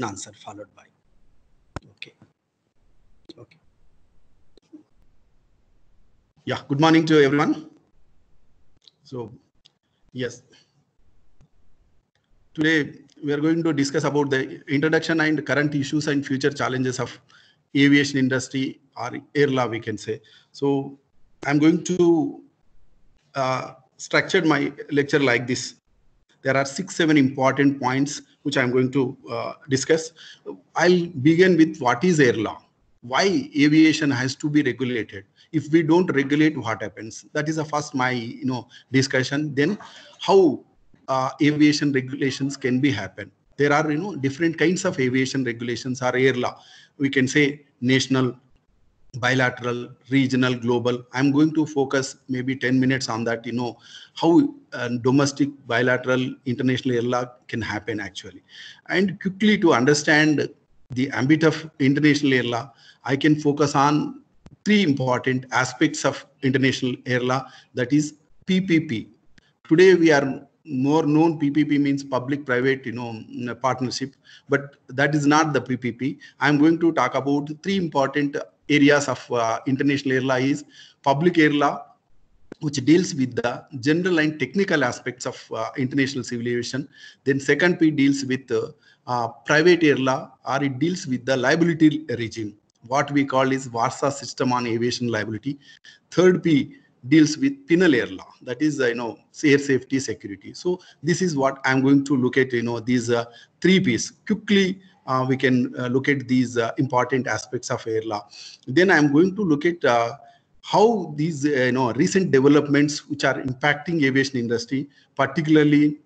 answer followed by. Okay. Okay. Yeah. Good morning to everyone. So, yes. Today we are going to discuss about the introduction and current issues and future challenges of aviation industry or air law, we can say. So, I'm going to structure my lecture like this. There are 6-7 important points which I'm going to discuss. I'll begin with what is air law, why aviation has to be regulated. If we don't regulate, what happens? That is the first my discussion. Then how aviation regulations can be happen. There are different kinds of aviation regulations or air law. We can say national, bilateral, regional, global. I'm going to focus maybe 10 minutes on that, how domestic, bilateral, international air law can happen actually. And quickly to understand the ambit of international air law, I can focus on three important aspects of international air law, that is PPP. Today we are more known, PPP means public private partnership, but that is not the PPP. I'm going to talk about three important areas of international air law. Is public air law, which deals with the general and technical aspects of international civil aviation. Then second P deals with private air law, or it deals with the liability regime, what we call is Warsaw System on Aviation Liability. Third P deals with penal air law, that is air safety security. So this is what I'm going to look at, these three P's quickly. We can look at these important aspects of air law. Then I'm going to look at how these recent developments which are impacting aviation industry, particularly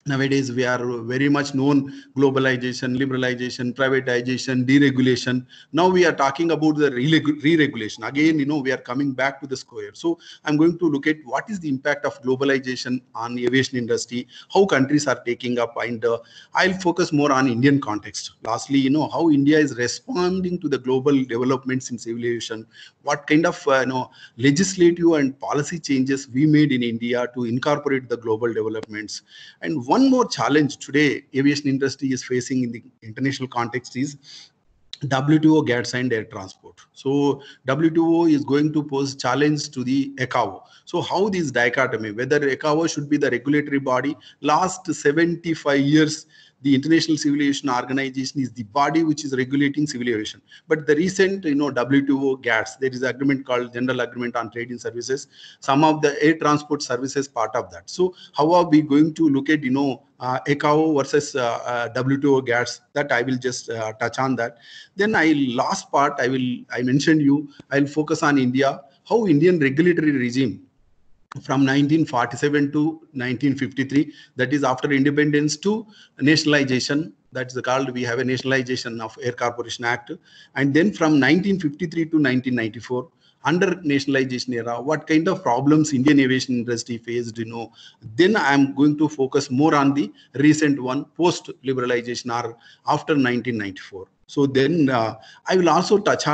nowadays we are very much known globalization, liberalization, privatization, deregulation. Now we are talking about the re-regulation. Again, we are coming back to the square. So I'm going to look at what is the impact of globalization on aviation industry, how countries are taking up, and I'll focus more on Indian context. Lastly, how India is responding to the global developments in civil aviation, what kind of legislative and policy changes we made in India to incorporate the global developments. And one more challenge today aviation industry is facing in the international context is WTO GATS and air transport. So WTO is going to pose challenge to the ICAO. So how this dichotomy, whether ICAO should be the regulatory body, last 75 years, the International Civil Aviation Organization is the body which is regulating civil aviation. But the recent, WTO GATS, there is an agreement called General Agreement on Trade in Services. Some of the air transport services part of that. So how are we going to look at, ICAO versus WTO GATS? That I will just touch on that. Then last part I mentioned I'll focus on India, how Indian regulatory regime from 1947 to 1953, that is after independence to nationalization, that's called, we have a nationalization of Air Corporation Act. And then from 1953 to 1994, under nationalization era, what kind of problems Indian aviation industry faced, then I'm going to focus more on the recent one, post liberalization or after 1994. So then I will also touch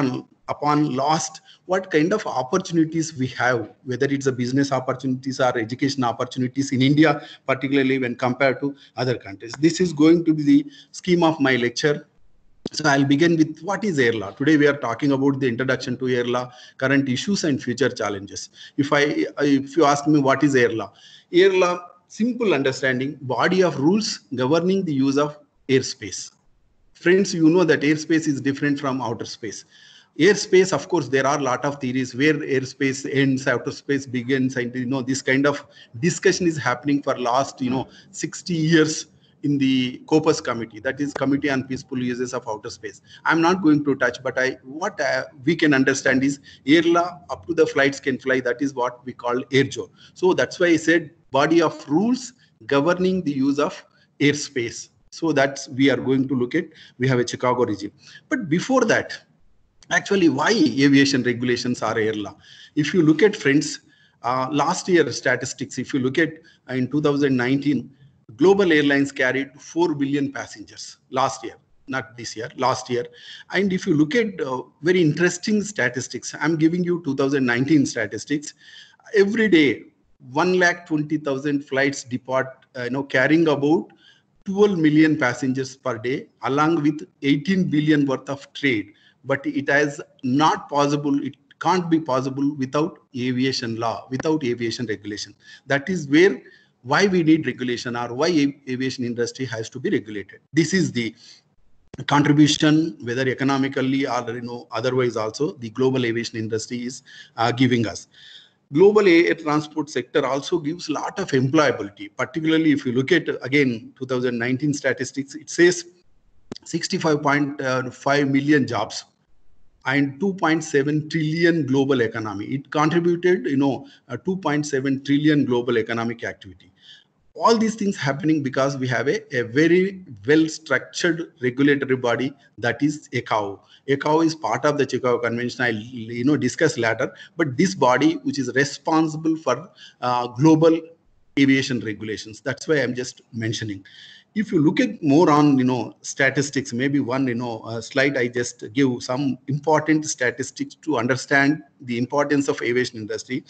upon last, what kind of opportunities we have, whether it's a business opportunities or education opportunities in India, particularly when compared to other countries. This is going to be the scheme of my lecture. So I'll begin with what is air law. Today we are talking about the introduction to air law, current issues and future challenges. If you ask me what is air law, simple understanding, body of rules governing the use of airspace. Friends, you know that airspace is different from outer space. Airspace, of course, there are a lot of theories where airspace ends, outer space begins, and this kind of discussion is happening for last 60 years in the COPUS committee, that is Committee on Peaceful Uses of Outer Space. I'm not going to touch, but what we can understand is air law, up to the flights can fly, that is what we call AirJo. So that's why I said body of rules governing the use of airspace. So that's we are going to look at. We have a Chicago regime. But before that, actually, why aviation regulations are air law? If you look at, friends, last year statistics, if you look at in 2019, global airlines carried 4 billion passengers last year, not this year, last year. And if you look at very interesting statistics, I'm giving you 2019 statistics. Every day, 1,20,000 flights depart, carrying about 12 million passengers per day, along with 18 billion worth of trade. But it is not possible, it can't be possible without aviation law, without aviation regulation. That is why we need regulation, or why aviation industry has to be regulated. This is the contribution, whether economically or otherwise also, the global aviation industry is giving us. Global air transport sector also gives a lot of employability, particularly if you look at, again, 2019 statistics, it says 65.5 million jobs and 2.7 trillion global economy. It contributed, 2.7 trillion global economic activity. All these things happening because we have a very well structured regulatory body, that is ICAO. ICAO is part of the Chicago Convention. I'll discuss later. But this body, which is responsible for global aviation regulations, that's why I'm just mentioning. If you look at more on statistics, maybe one slide, I just give some important statistics to understand the importance of aviation industry.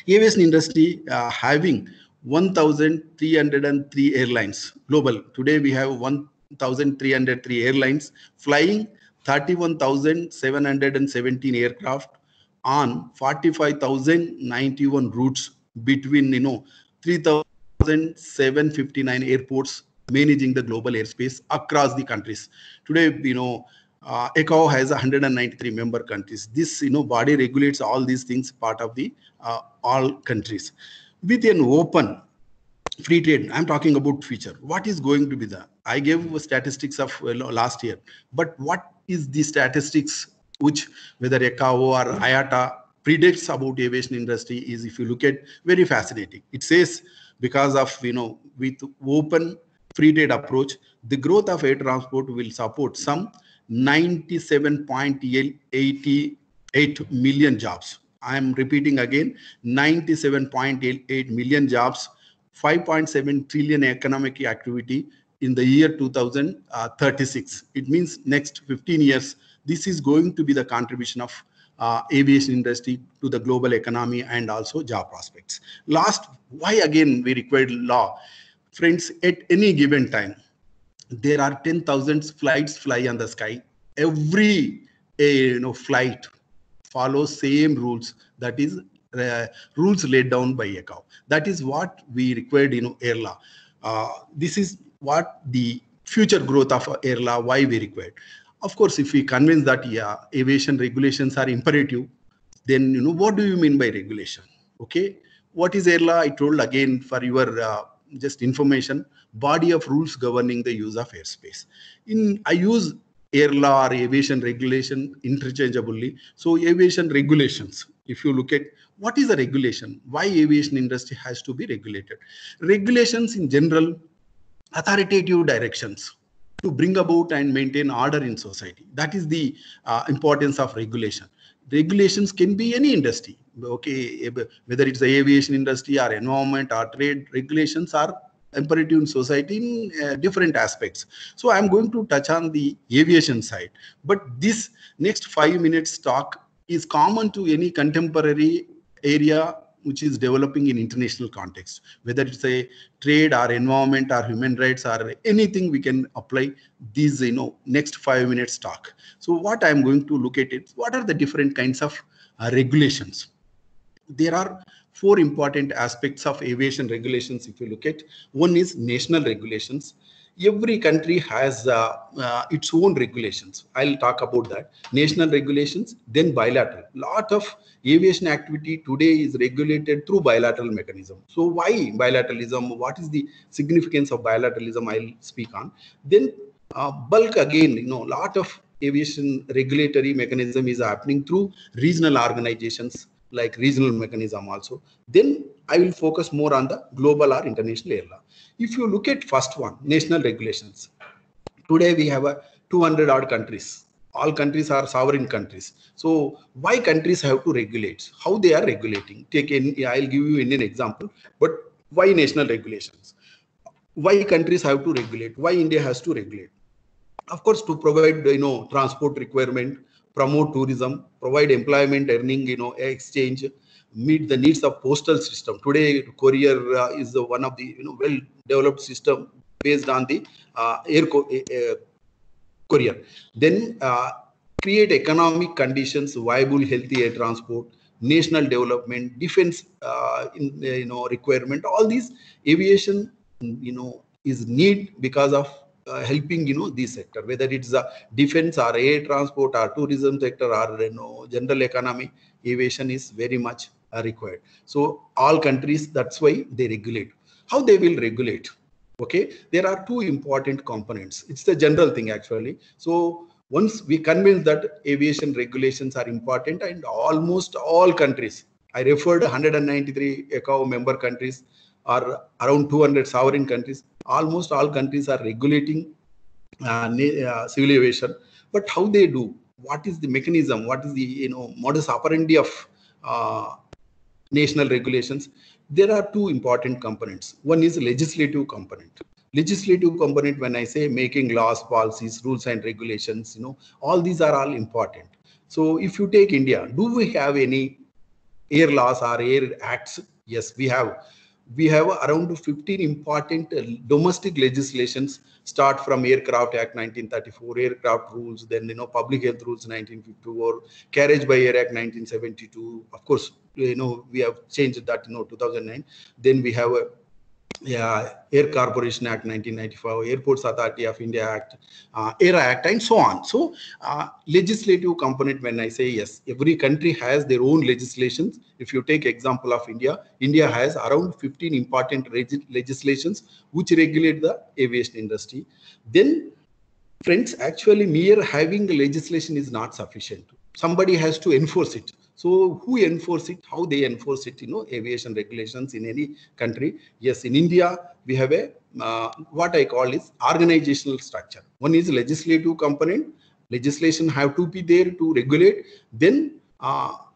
Aviation industry having 1,303 airlines global. Today we have 1,303 airlines flying 31,717 aircraft on 45,091 routes between 3,759 airports, managing the global airspace across the countries. Today, ICAO has 193 member countries. This body regulates all these things, part of the all countries. With an open free trade, I'm talking about future. What is going to be I gave statistics of last year, but what is the statistics which whether ICAO or IATA predicts about aviation industry is, if you look at, very fascinating. It says because of with open free trade approach, the growth of air transport will support some 97.88 million jobs. I am repeating again, 97.88 million jobs, 5.7 trillion economic activity in the year 2036. It means next 15 years, this is going to be the contribution of aviation industry to the global economy and also job prospects. Last, why again we required law? Friends, at any given time, there are 10,000 flights fly on the sky. Every flight follows same rules, that is rules laid down by ICAO. That is what we required air law. This is what the future growth of air law, why we required. Of course, if we convince that aviation regulations are imperative, then what do you mean by regulation? Okay, what is air law? I told again for your just information, body of rules governing the use of airspace. I use air law or aviation regulation interchangeably. So aviation regulations, if you look at what is a regulation, why aviation industry has to be regulated. Regulations in general, authoritative directions to bring about and maintain order in society. That is the importance of regulation. Regulations can be any industry, okay, whether it's the aviation industry or environment or trade. Regulations are imperative in society in different aspects. So I'm going to touch on the aviation side, but this next 5 minutes talk is common to any contemporary area which is developing in international context, whether it's a trade or environment or human rights or anything, we can apply these next 5 minutes talk. So what I'm going to look at it, what are the different kinds of regulations. There are 4 important aspects of aviation regulations. If you look at, one is national regulations. Every country has its own regulations. I'll talk about that. National regulations, then bilateral. Lot of aviation activity today is regulated through bilateral mechanism. So why bilateralism? What is the significance of bilateralism? I'll speak on. Then bulk, again, lot of aviation regulatory mechanism is happening through regional organizations, like regional mechanism also. Then I will focus more on the global or international air law. If you look at first one, national regulations. Today we have 200 odd countries. All countries are sovereign countries. So why countries have to regulate? How they are regulating? I'll give you an example. But why national regulations? Why countries have to regulate? Why India has to regulate? Of course, to provide transport requirement, promote tourism, provide employment, earning, exchange, meet the needs of postal system. Today, courier is one of the well-developed system based on the courier. Then create economic conditions, viable, healthy air transport, national development, defense, requirement. All these aviation, is need because of helping this sector, whether it's a defense or air transport or tourism sector or general economy. Aviation is very much required. So all countries, that's why they regulate. How they will regulate? Okay, there are two important components. It's the general thing actually. So once we convince that aviation regulations are important, and almost all countries, I referred 193 ICAO member countries or around 200 sovereign countries, almost all countries are regulating civil aviation. But how they do? What is the mechanism? What is the modus operandi of national regulations? There are two important components. One is legislative component. Legislative component, when I say making laws, policies, rules and regulations, all these are all important. So if you take India, do we have any air laws or air acts? Yes, we have. We have around 15 important domestic legislations, start from Aircraft Act 1934, aircraft rules, then public health rules 1954, Carriage by Air Act 1972. Of course, we have changed that 2009. Then we have Air Corporation Act 1995, Airports Authority of India Act, AERA Act, and so on. So legislative component, when I say yes, every country has their own legislations. If you take example of India, India has around 15 important legislations which regulate the aviation industry. Then friends, actually mere having the legislation is not sufficient. Somebody has to enforce it. So who enforce it? How they enforce it? Aviation regulations in any country. Yes, in India, we have a what I call is organizational structure. One is legislative component. Legislation have to be there to regulate. Then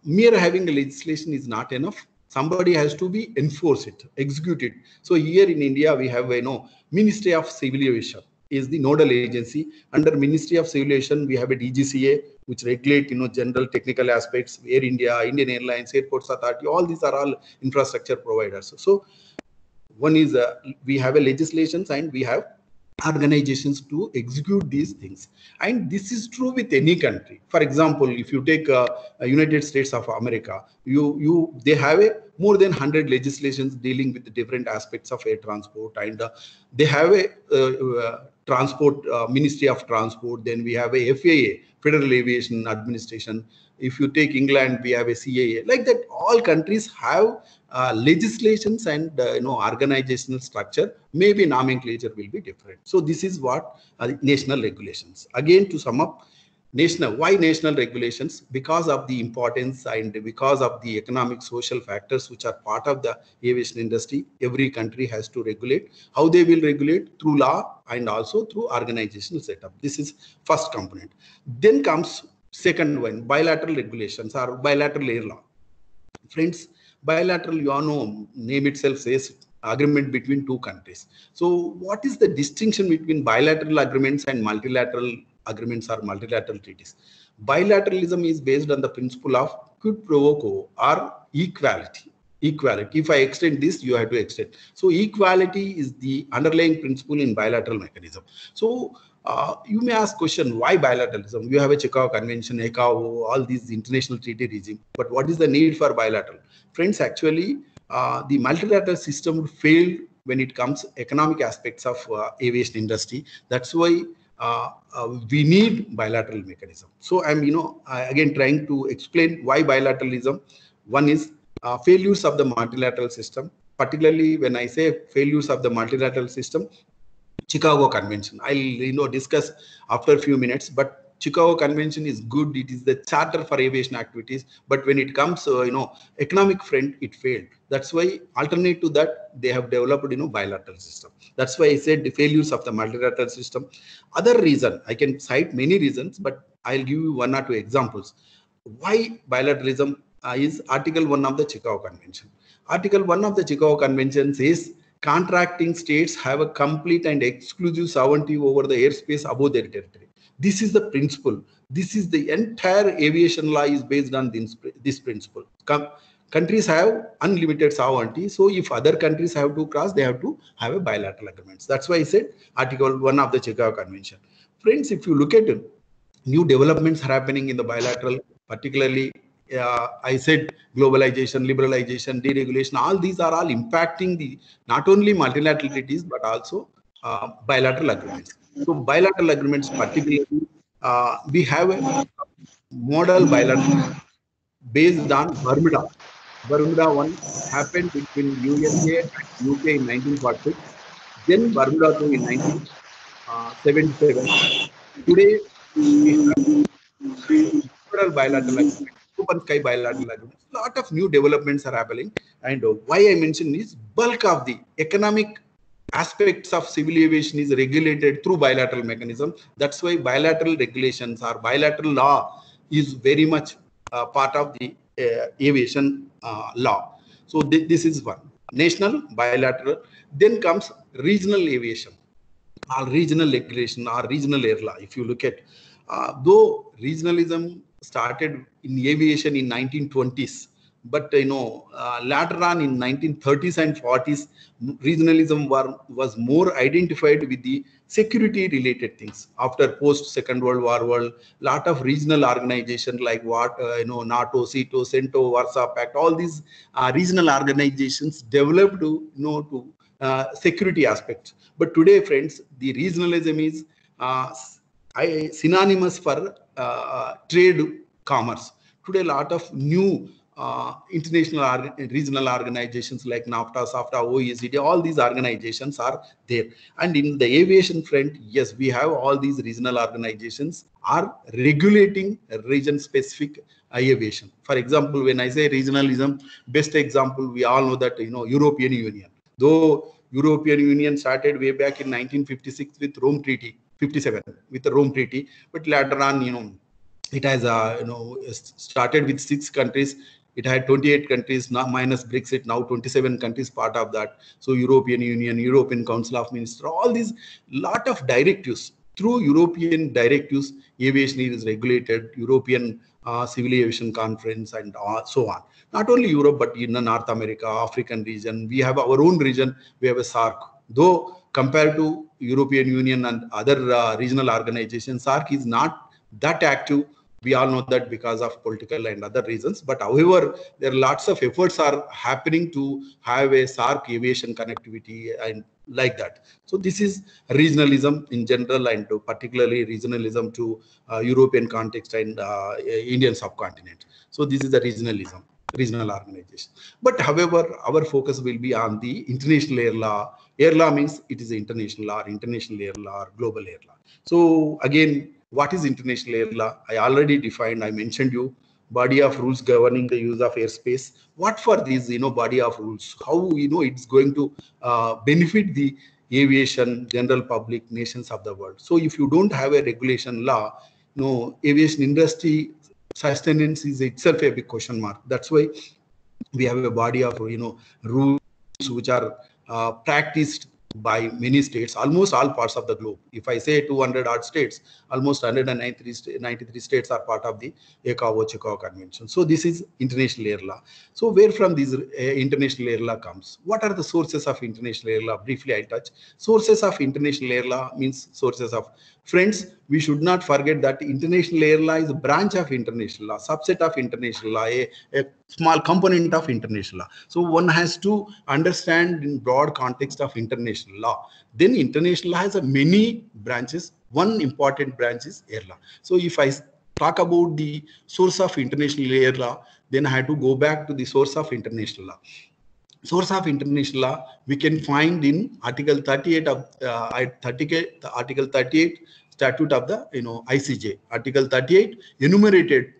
mere having a legislation is not enough. Somebody has to be enforce it, execute it. So here in India, we have Ministry of Civil Aviation is the nodal agency. Under Ministry of Civil Aviation, we have a DGCA, which regulate general technical aspects. Air India, Indian Airlines, Airports Authority, all these are all infrastructure providers. So one is we have a legislations and we have organizations to execute these things, and this is true with any country. For example, if you take United States of America, they have more than 100 legislations dealing with the different aspects of air transport, and they have a transport Ministry of Transport. Then we have a FAA, Federal Aviation Administration. If you take England, we have a CAA. Like that, all countries have legislations and organizational structure. Maybe nomenclature will be different. So this is what national regulations. Again, to sum up, why national regulations? Because of the importance and because of the economic, social factors which are part of the aviation industry. Every country has to regulate. How they will regulate? Through law and also through organizational setup. This is first component. Then comes second one, bilateral regulations or bilateral air law. Friends, bilateral, name itself says agreement between two countries. So what is the distinction between bilateral agreements and multilateral agreements or multilateral treaties? Bilateralism is based on the principle of quid pro quo or equality. If I extend this, you have to extend. So equality is the underlying principle in bilateral mechanism. So you may ask question, why bilateralism? You have a Chicago Convention, ICAO, all these international treaty regime. But what is the need for bilateral? Friends, actually, the multilateral system failed when it comes economic aspects of aviation industry. That's why we need bilateral mechanism. So I'm, again trying to explain why bilateralism. One is failures of the multilateral system. Particularly when I say failures of the multilateral system, Chicago Convention, I'll discuss after a few minutes, but Chicago Convention is good. It is the charter for aviation activities. But when it comes, economic front, it failed. That's why alternate to that, they have developed, bilateral system. That's why I said the failures of the multilateral system. Other reason, I can cite many reasons, but I'll give you one or two examples. Why bilateralism is Article 1 of the Chicago Convention. Article 1 of the Chicago Convention says contracting states have a complete and exclusive sovereignty over the airspace above their territory. This is the principle. This is the entire aviation law is based on this principle. Countries have unlimited sovereignty. So if other countries have to cross, they have to have a bilateral agreements. That's why I said Article 1 of the Chicago Convention. Friends, if you look at it, new developments are happening in the bilateral, particularly I said globalization, liberalization, deregulation, all these are all impacting the not only multilateral treaties but also bilateral agreements. So bilateral agreements, particularly we have a model bilateral based on Bermuda. Bermuda one happened between USA and UK in 1946, then Bermuda two in 1977. Today we have several bilateral agreements, open sky bilateral agreements. Lot of new developments are happening, and why I mention is bulk of the economic aspects of civil aviation is regulated through bilateral mechanism. That's why bilateral regulations or bilateral law is very much part of the aviation law. So this is one national bilateral. Then comes regional aviation or regional regulation or regional air law. If you look at, though regionalism started in aviation in 1920s, but later on in 1930s and 40s, regionalism was more identified with the security related things. After post Second World War world, lot of regional organizations like NATO, CETO, CENTO, Warsaw Pact, all these regional organizations developed to security aspects. But today, friends, the regionalism is synonymous for trade commerce. Today, a lot of new international regional organizations like NAFTA, SAFTA, OECD, all these organizations are there. And in the aviation front, yes, we have all these regional organizations are regulating region-specific aviation. For example, when I say regionalism, best example, we all know that, European Union. Though European Union started way back in 1956 with Rome Treaty, 57 with the Rome Treaty, but later on, it has started with 6 countries. It had 28 countries now minus Brexit, now 27 countries part of that. So European Union, European Council of Ministers, all these lot of directives. Through European directives, aviation is regulated, European Civil Aviation Conference, and so on. Not only Europe, but in the North America, African region, we have our own region, we have a SAARC. Though compared to European Union and other regional organizations, SAARC is not that active. We all know that because of political and other reasons. But however, there are lots of efforts are happening to have a SAARC aviation connectivity and like that. So this is regionalism in general, and particularly regionalism to European context and Indian subcontinent. So this is the regionalism, regional organization. But however, our focus will be on the international air law. Air law means it is international law, international air law, or global air law. So again, what is international air law? I already defined, I mentioned you, body of rules governing the use of airspace. What for these, body of rules? How, it's going to benefit the aviation, general public, nations of the world. So if you don't have a regulation law, aviation industry sustenance is itself a big question mark. That's why we have a body of, rules which are practiced by many states, almost all parts of the globe. If I say 200 odd states, almost 193 states are part of the ICAO Chicago Convention. So this is international air law. So where from this international air law comes? What are the sources of international air law? Briefly I touch. Sources of international air law means sources of. Friends, we should not forget that international air law is a branch of international law, subset of international law, a small component of international law. So one has to understand in broad context of international law. Then international law has many branches. One important branch is air law. So if I talk about the source of international air law, then I have to go back to the source of international law. Source of international law we can find in Article 38 of Article 38 Statute of the ICJ. Article 38 enumerated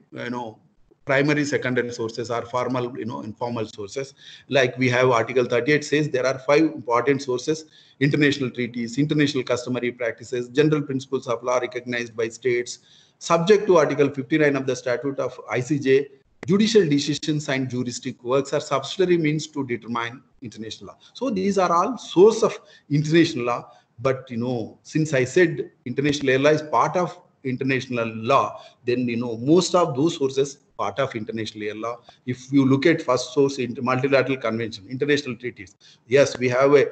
primary, secondary sources are formal, informal sources. Like we have Article 38 says there are 5 important sources: international treaties, international customary practices, general principles of law recognized by states. Subject to Article 59 of the Statute of ICJ, judicial decisions and juristic works are subsidiary means to determine international law. So these are all source of international law. But since I said international air law is part of international law, then most of those sources part of international air law. If you look at first source in multilateral convention, international treaties, yes, we have a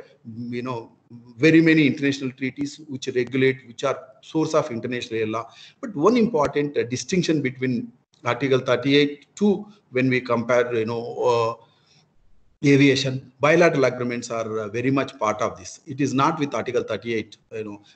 very many international treaties which regulate, which are source of international air law. But one important distinction between Article 38 to when we compare aviation, bilateral agreements are very much part of this. It is not with Article 38.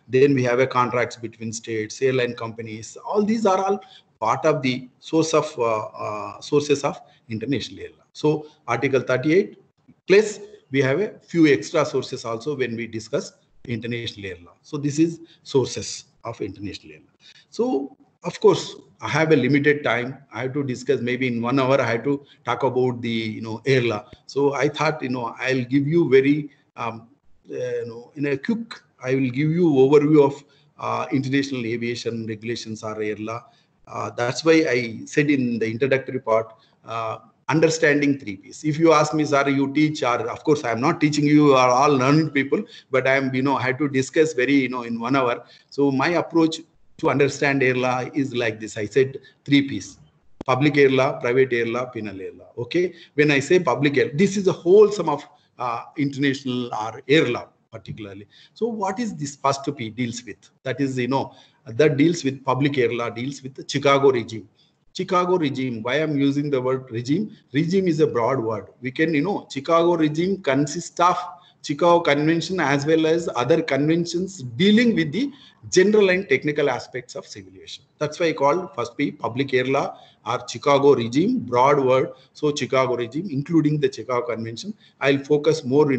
Then we have a contracts between states, airline companies. All these are all part of the sources of international air law. So Article 38 plus we have a few extra sources also when we discuss international air law. So this is sources of international air law. So of course, I have a limited time. I have to discuss maybe in 1 hour. I have to talk about the air law. So I thought I'll give you very in a quick. I will give you overview of international aviation regulations or air law. That's why I said in the introductory part, understanding 3 Ps. If you ask me, sir, you teach, or of course I am not teaching, you are all learned people, but I am I have to discuss very in 1 hour. So my approach to understand air law is like this. I said 3 Ps: public air law, private air law, penal air law. Okay. When I say public air, this is a whole sum of international or air law particularly. So what is this first P deals with? That is, that deals with public air law, deals with the Chicago regime. Chicago regime. Why I'm using the word regime? Regime is a broad word. We can, Chicago regime consists of Chicago Convention as well as other conventions dealing with the general and technical aspects of civil aviation. That's why I called first P public air law or Chicago regime, broad word. So Chicago regime, including the Chicago Convention. I'll focus more,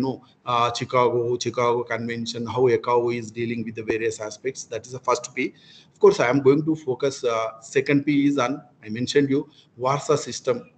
Chicago Convention, how ICAO is dealing with the various aspects. That is the first P. Of course, I am going to focus. Second P is on, I mentioned you, Warsaw system.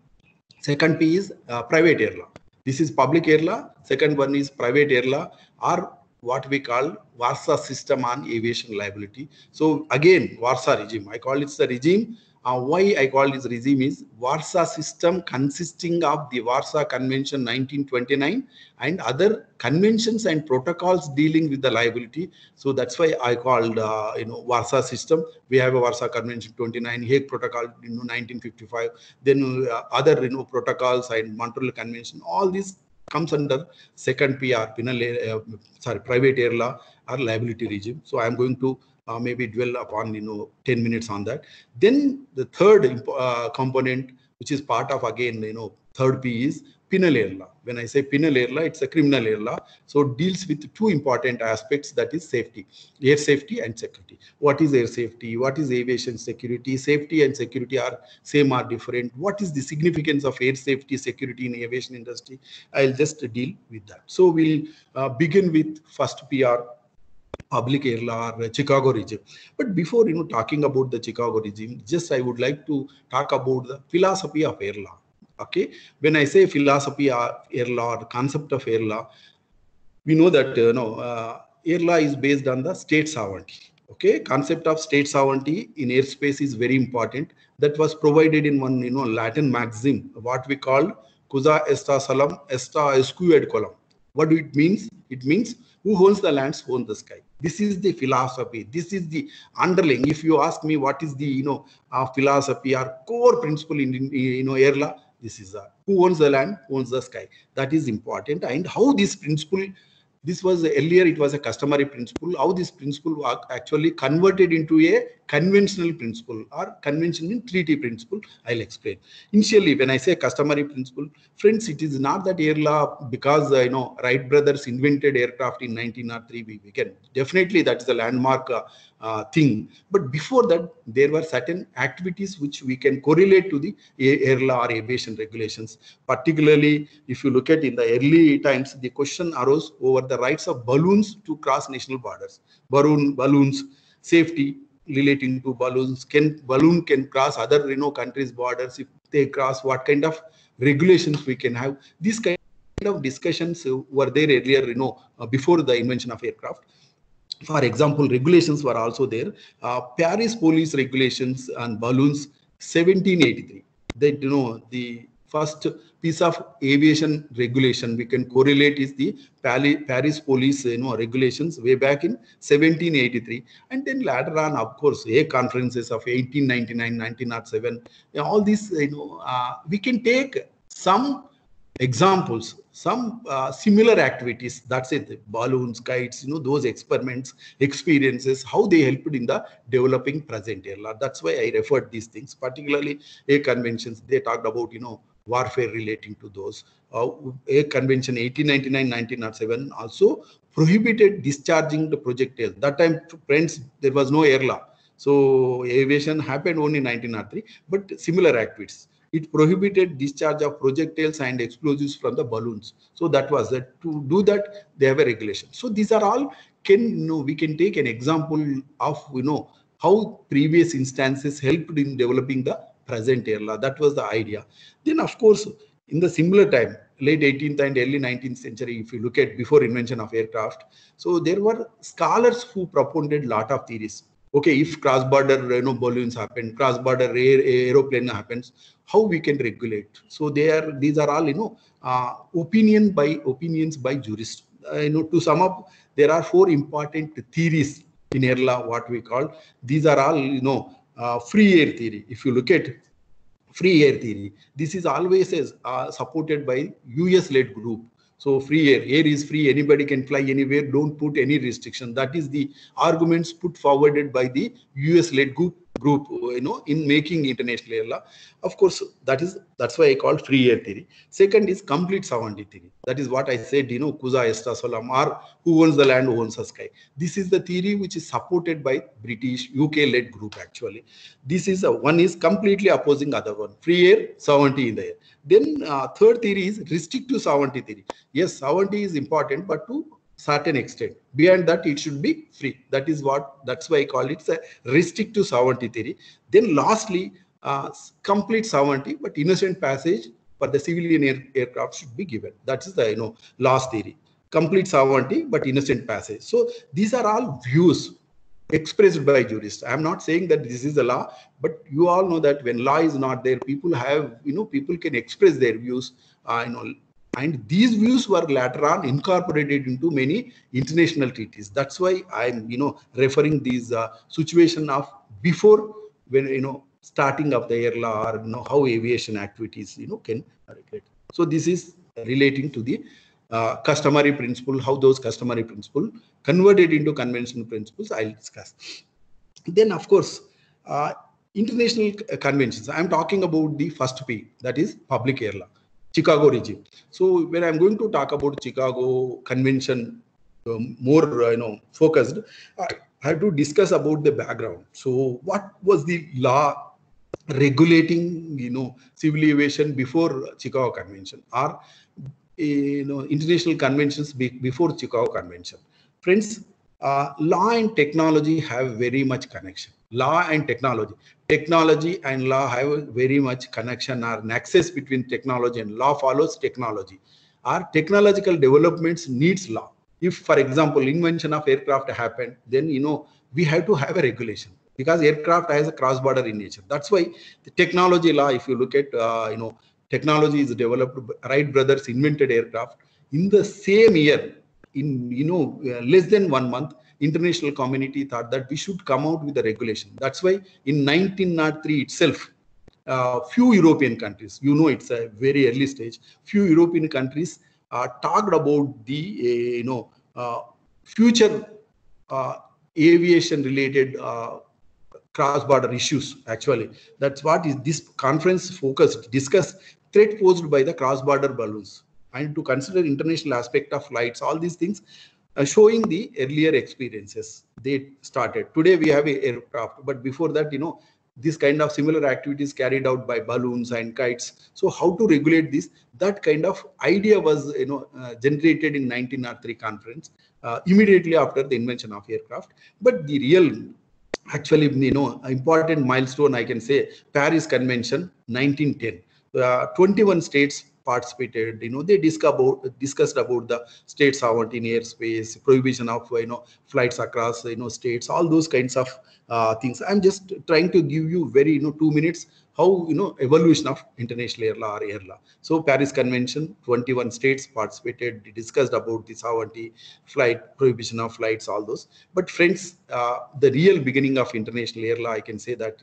Second P is private air law. This is public air law. Second one is private air law, or what we call Warsaw system on aviation liability. So again, Warsaw regime. I call it the regime. Why I call this regime is Warsaw system consisting of the Warsaw Convention 1929 and other conventions and protocols dealing with the liability. So that's why I called Warsaw system. We have a Warsaw Convention 29, Hague Protocol 1955, then other protocols and Montreal Convention. All these comes under second PR, private air law or liability regime. So I am going to maybe dwell upon 10 minutes on that. Then the third component, which is part of again third P, is penal air law. When I say penal air law, it's a criminal air law. So it deals with 2 important aspects, that is safety, air safety and security. What is air safety? What is aviation security? Safety and security are same or different? What is the significance of air safety, security in aviation industry? I'll just deal with that. So we'll begin with first PR, public air law or Chicago regime. But before talking about the Chicago regime, just I would like to talk about the philosophy of air law. Okay, when I say philosophy of air law or concept of air law, we know that air law is based on the state sovereignty. Okay, concept of state sovereignty in airspace is very important. That was provided in one Latin maxim, what we call Cusa est salem est esque ad coelum. What do it means? It means who owns the lands owns the sky. This is the philosophy. This is the underlying. If you ask me what is the philosophy or core principle in air law, this is who owns the land owns the sky. That is important. And how this principle, this was earlier it was a customary principle. How this principle was actually converted into a conventional principle or conventional treaty principle, I'll explain. Initially, when I say customary principle, friends, it is not that air law because Wright brothers invented aircraft in 1903. We can definitely, that is a landmark thing. But before that, there were certain activities which we can correlate to the air law or aviation regulations. Particularly, if you look at in the early times, the question arose over the rights of balloons to cross national borders. Balloons, safety relating to balloons. Balloon can cross other countries' borders. If they cross, what kind of regulations we can have? These kind of discussions were there earlier, before the invention of aircraft. For example, regulations were also there. Paris police regulations on balloons, 1783. That the first piece of aviation regulation we can correlate is the Paris Police regulations way back in 1783, and then later on, of course, conferences of 1899, 1907. All these, we can take some examples, some similar activities. That's it. Balloons, kites, those experiments, experiences, how they helped in the developing present era. That's why I referred these things, particularly a conventions. They talked about, warfare relating to those. A convention 1899, 1907 also prohibited discharging the projectiles. That time, friends, there was no air law. So aviation happened only in 1903, but similar activities. It prohibited discharge of projectiles and explosives from the balloons. So that was that. To do that, they have a regulation. So these are all we can take an example of how previous instances helped in developing the present era. That was the idea. Then of course, in the similar time, late 18th and early 19th century, if you look at before invention of aircraft, so there were scholars who propounded lot of theories. Okay, if cross-border balloons happen, cross-border aeroplane happens, how we can regulate? So these are all opinions by jurists. To sum up, there are 4 important theories in air law. What we call, these are all free air theory. If you look at free air theory, this is always supported by US-led group. So free air is free, anybody can fly anywhere, don't put any restriction. That is the arguments put forwarded by the US-led group, in making international air law. Of course, that's why I call free air theory. Second is complete sovereignty theory. That is what I said, Cusa Est Solum, or who owns the land, who owns the sky. This is the theory which is supported by British, UK-led group actually. This is one is completely opposing other one, free air, sovereignty in the air. Then third theory is restrictive sovereignty theory. Yes, sovereignty is important, but to certain extent. Beyond that, it should be free. That's why I call it a restrictive sovereignty theory. Then lastly, complete sovereignty, but innocent passage for the civilian aircraft should be given. That is the last theory. Complete sovereignty, but innocent passage. So these are all views expressed by jurists. I'm not saying that this is a law, but you all know that when law is not there, people can express their views, and these views were later on incorporated into many international treaties. That's why I'm, referring these situation of before, when, starting of the air law, or how aviation activities, can regulate. So this is relating to the customary principle, how those customary principle converted into conventional principles, I'll discuss. Then, of course, international conventions. I'm talking about the first P, that is public air law, Chicago regime. So when I'm going to talk about Chicago Convention more, focused, I have to discuss about the background. So what was the law regulating, civil aviation before Chicago Convention, or international conventions before Chicago Convention? Friends, law and technology have very much connection. Law and technology and law have very much connection, or nexus between technology and law follows technology. Our technological developments needs law. If, for example, invention of aircraft happened, then we have to have a regulation, because aircraft has a cross-border in nature. That's why the technology law, if you look at technology is developed. Wright brothers invented aircraft. In the same year, in less than 1 month, international community thought that we should come out with a regulation. That's why in 1903 itself, few European countries, it's a very early stage, few European countries talked about the future aviation related cross-border issues. Actually, that's what is this conference focused, discussed threat posed by the cross-border balloons, and to consider international aspect of flights, all these things, showing the earlier experiences they started. Today we have a aircraft, but before that, this kind of similar activities carried out by balloons and kites. So how to regulate this? That kind of idea was generated in 1903 conference, immediately after the invention of aircraft. But the real, actually, important milestone, I can say, Paris Convention 1910. 21 states participated. They discussed about the state sovereignty in airspace, prohibition of flights across states, all those kinds of things. I'm just trying to give you very 2 minutes how evolution of international air law or air law. So Paris Convention, 21 states participated, discussed about the sovereignty, flight prohibition of flights, all those. But friends, the real beginning of international air law, I can say that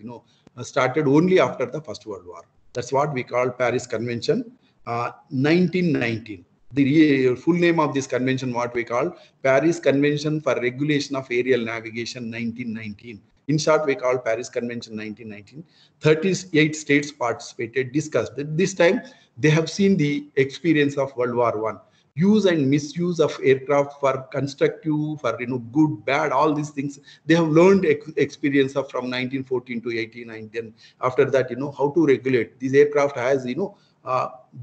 started only after the First World War. That's what we call Paris Convention, 1919. The full name of this convention, what we call Paris Convention for Regulation of Aerial Navigation, 1919. In short, we call Paris Convention 1919. 38 states participated, discussed. This time, they have seen the experience of World War I. Use and misuse of aircraft for constructive, for good, bad, all these things. They have learned experience of from 1914 to 18, and then after that, how to regulate. This aircraft has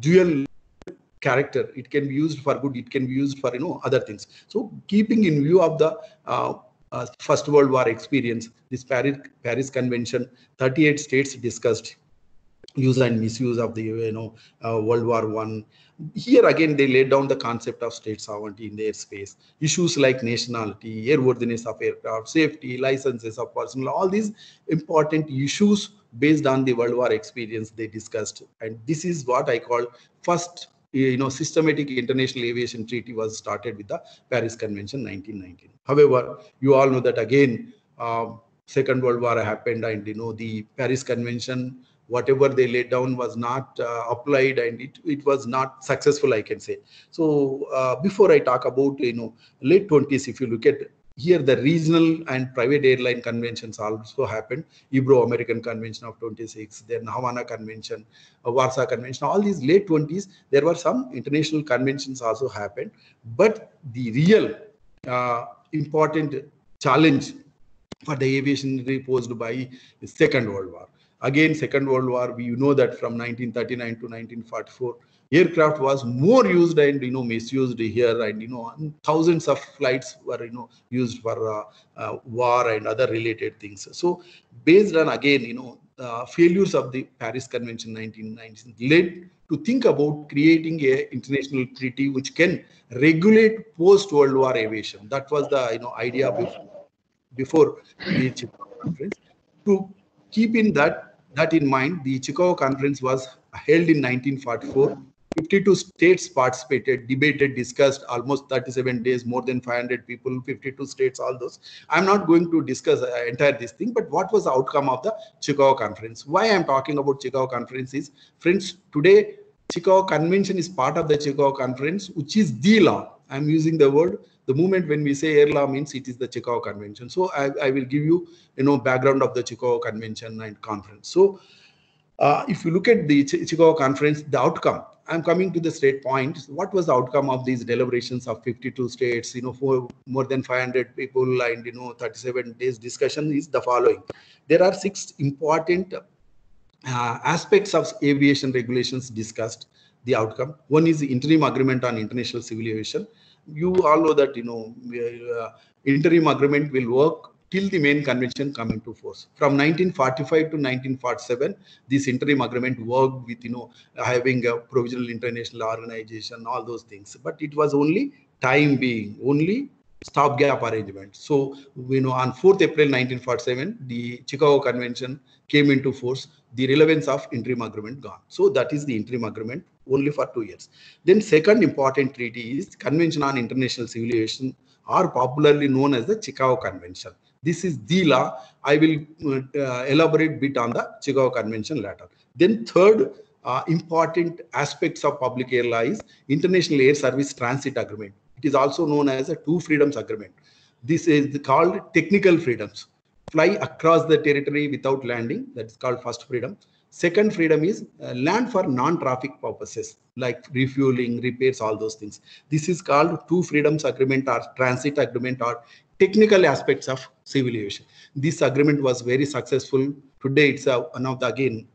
dual character. It can be used for good, it can be used for other things. So keeping in view of the First World War experience, this Paris Convention, 38 states discussed use and misuse of the World War I. Here again, they laid down the concept of state sovereignty in the airspace. Issues like nationality, airworthiness of aircraft, safety, licenses of personnel, all these important issues based on the World War experience they discussed. And this is what I call first systematic international aviation treaty was started with the Paris Convention 1919. However, you all know that again, Second World War happened, and the Paris Convention, whatever they laid down was not applied, and it was not successful, I can say. So before I talk about late 20s, if you look at here, the regional and private airline conventions also happened. Ibero-American Convention of 26, then Havana Convention, Warsaw Convention, all these late 20s, there were some international conventions also happened. But the real important challenge for the aviation industry posed by the Second World War. Again, Second World War, we know that from 1939 to 1944, aircraft was more used and misused here, and thousands of flights were used for war and other related things. So based on again failures of the Paris Convention 1919 led to think about creating a international treaty which can regulate post World War aviation. That was the idea before the Chicago Conference. To keep in that in mind, the Chicago Conference was held in 1944. 52 states participated, debated, discussed, almost 37 days, more than 500 people, 52 states, all those. I'm not going to discuss entire this thing, but what was the outcome of the Chicago Conference? Why I'm talking about Chicago Conference is, friends, today Chicago Convention is part of the Chicago Conference, which is the law. I'm using the word. The moment when we say air law means it is the Chicago Convention. So I will give you background of the Chicago Convention and conference. So if you look at the Chicago Conference, the outcome, I'm coming to the state point. What was the outcome of these deliberations of 52 states, for more than 500 people and 37 days discussion is the following. There are 6 important aspects of aviation regulations discussed, the outcome. One is the interim agreement on international civil aviation. You all know that interim agreement will work till the main convention come into force. From 1945 to 1947, this interim agreement worked with having a provisional international organization, all those things. But it was only time being, only stopgap arrangement. So on 4th April 1947, the Chicago Convention came into force. The relevance of interim agreement gone. So that is the interim agreement only for 2 years. Then second important treaty is Convention on International Civil Aviation, or popularly known as the Chicago Convention. This is the law. I will elaborate a bit on the Chicago Convention later. Then third important aspects of public air law is International Air Service Transit Agreement. It is also known as a Two Freedoms Agreement. This is called technical freedoms. Fly across the territory without landing, that's called first freedom. Second freedom is land for non-traffic purposes like refueling, repairs, all those things. This is called Two Freedoms Agreement or Transit Agreement or technical aspects of civil aviation. This agreement was very successful. Today it's one of the again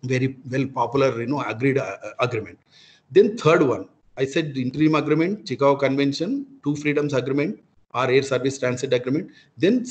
very well popular agreed agreement. Then third one, I said the interim agreement, Chicago Convention, Two Freedoms Agreement or Air Service Transit Agreement. Then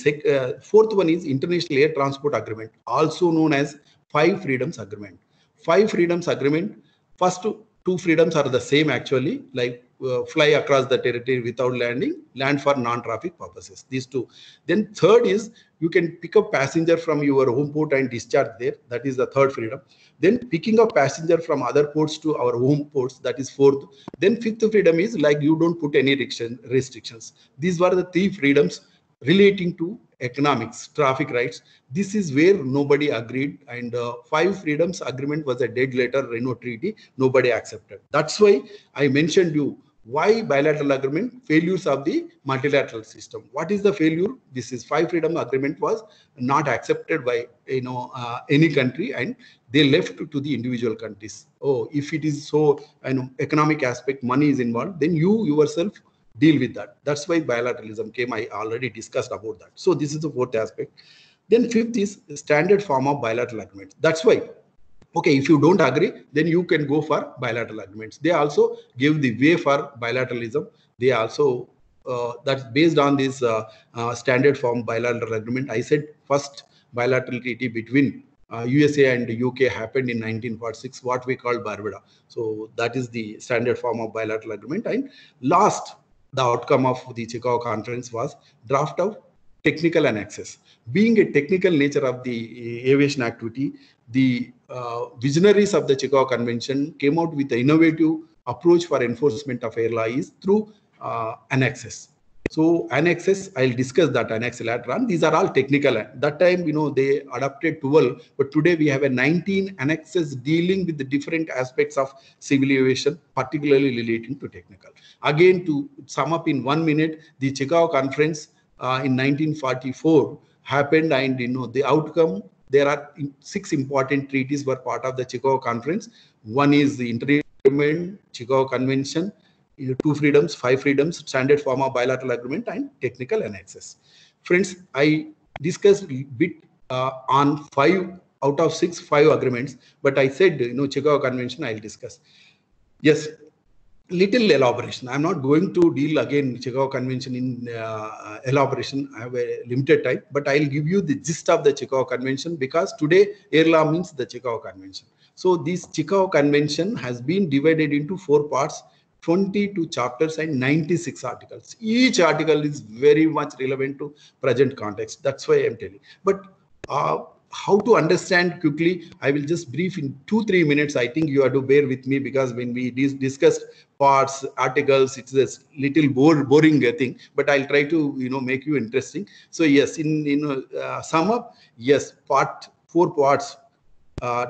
fourth one is International Air Transport Agreement, also known as Five Freedoms Agreement. Five Freedoms Agreement, first two freedoms are the same actually, like fly across the territory without landing, land for non-traffic purposes. These two. Then third is you can pick up passenger from your home port and discharge there. That is the third freedom. Then picking up passenger from other ports to our home ports. That is fourth. Then fifth freedom is like you don't put any restrictions. These were the three freedoms relating to economics, traffic rights. This is where nobody agreed, and five freedoms agreement was a dead letter, Reno Treaty. Nobody accepted. That's why I mentioned you why bilateral agreement, failures of the multilateral system. What is the failure? This is five freedom agreement was not accepted by any country, and they left to the individual countries. Oh, if it is so economic aspect, money is involved, then you yourself deal with that. That's why bilateralism came. I already discussed about that. So this is the fourth aspect. Then fifth is standard form of bilateral agreements. That's why, okay, if you don't agree, then you can go for bilateral agreements. They also give the way for bilateralism. They also, that's based on this standard form bilateral agreement. I said first bilateral treaty between USA and UK happened in 1946, what we call Barbuda. So that is the standard form of bilateral agreement. And last, the outcome of the Chicago Conference was draft of technical annexes. Being a technical nature of the aviation activity, the visionaries of the Chicago Convention came out with an innovative approach for enforcement of air law is through annexes. So annexes, I'll discuss that annex later on. These are all technical. That time, they adopted 12, but today we have a 19 annexes dealing with the different aspects of civil aviation, particularly relating to technical. Again, to sum up in 1 minute, the Chicago Conference in 1944 happened, and the outcome, there are 6 important treaties were part of the Chicago Conference. One is the Intergovernmental Chicago Convention, 2 freedoms, 5 freedoms, standard form of bilateral agreement, and technical annexes. Friends, I discussed a bit on 5 out of 6, 5 agreements, but I said, Chicago Convention I'll discuss. Yes, little elaboration. I'm not going to deal again Chicago Convention in elaboration. I have a limited time, but I'll give you the gist of the Chicago Convention, because today air law means the Chicago Convention. So this Chicago Convention has been divided into 4 parts, 22 chapters and 96 articles. Each article is very much relevant to present context. That's why I'm telling. But how to understand quickly, I will just brief in 2-3 minutes. I think you have to bear with me, because when we discussed parts, articles, it's a little boring thing, but I'll try to make you interesting. So yes, in sum up, yes, 4 parts, 4 parts,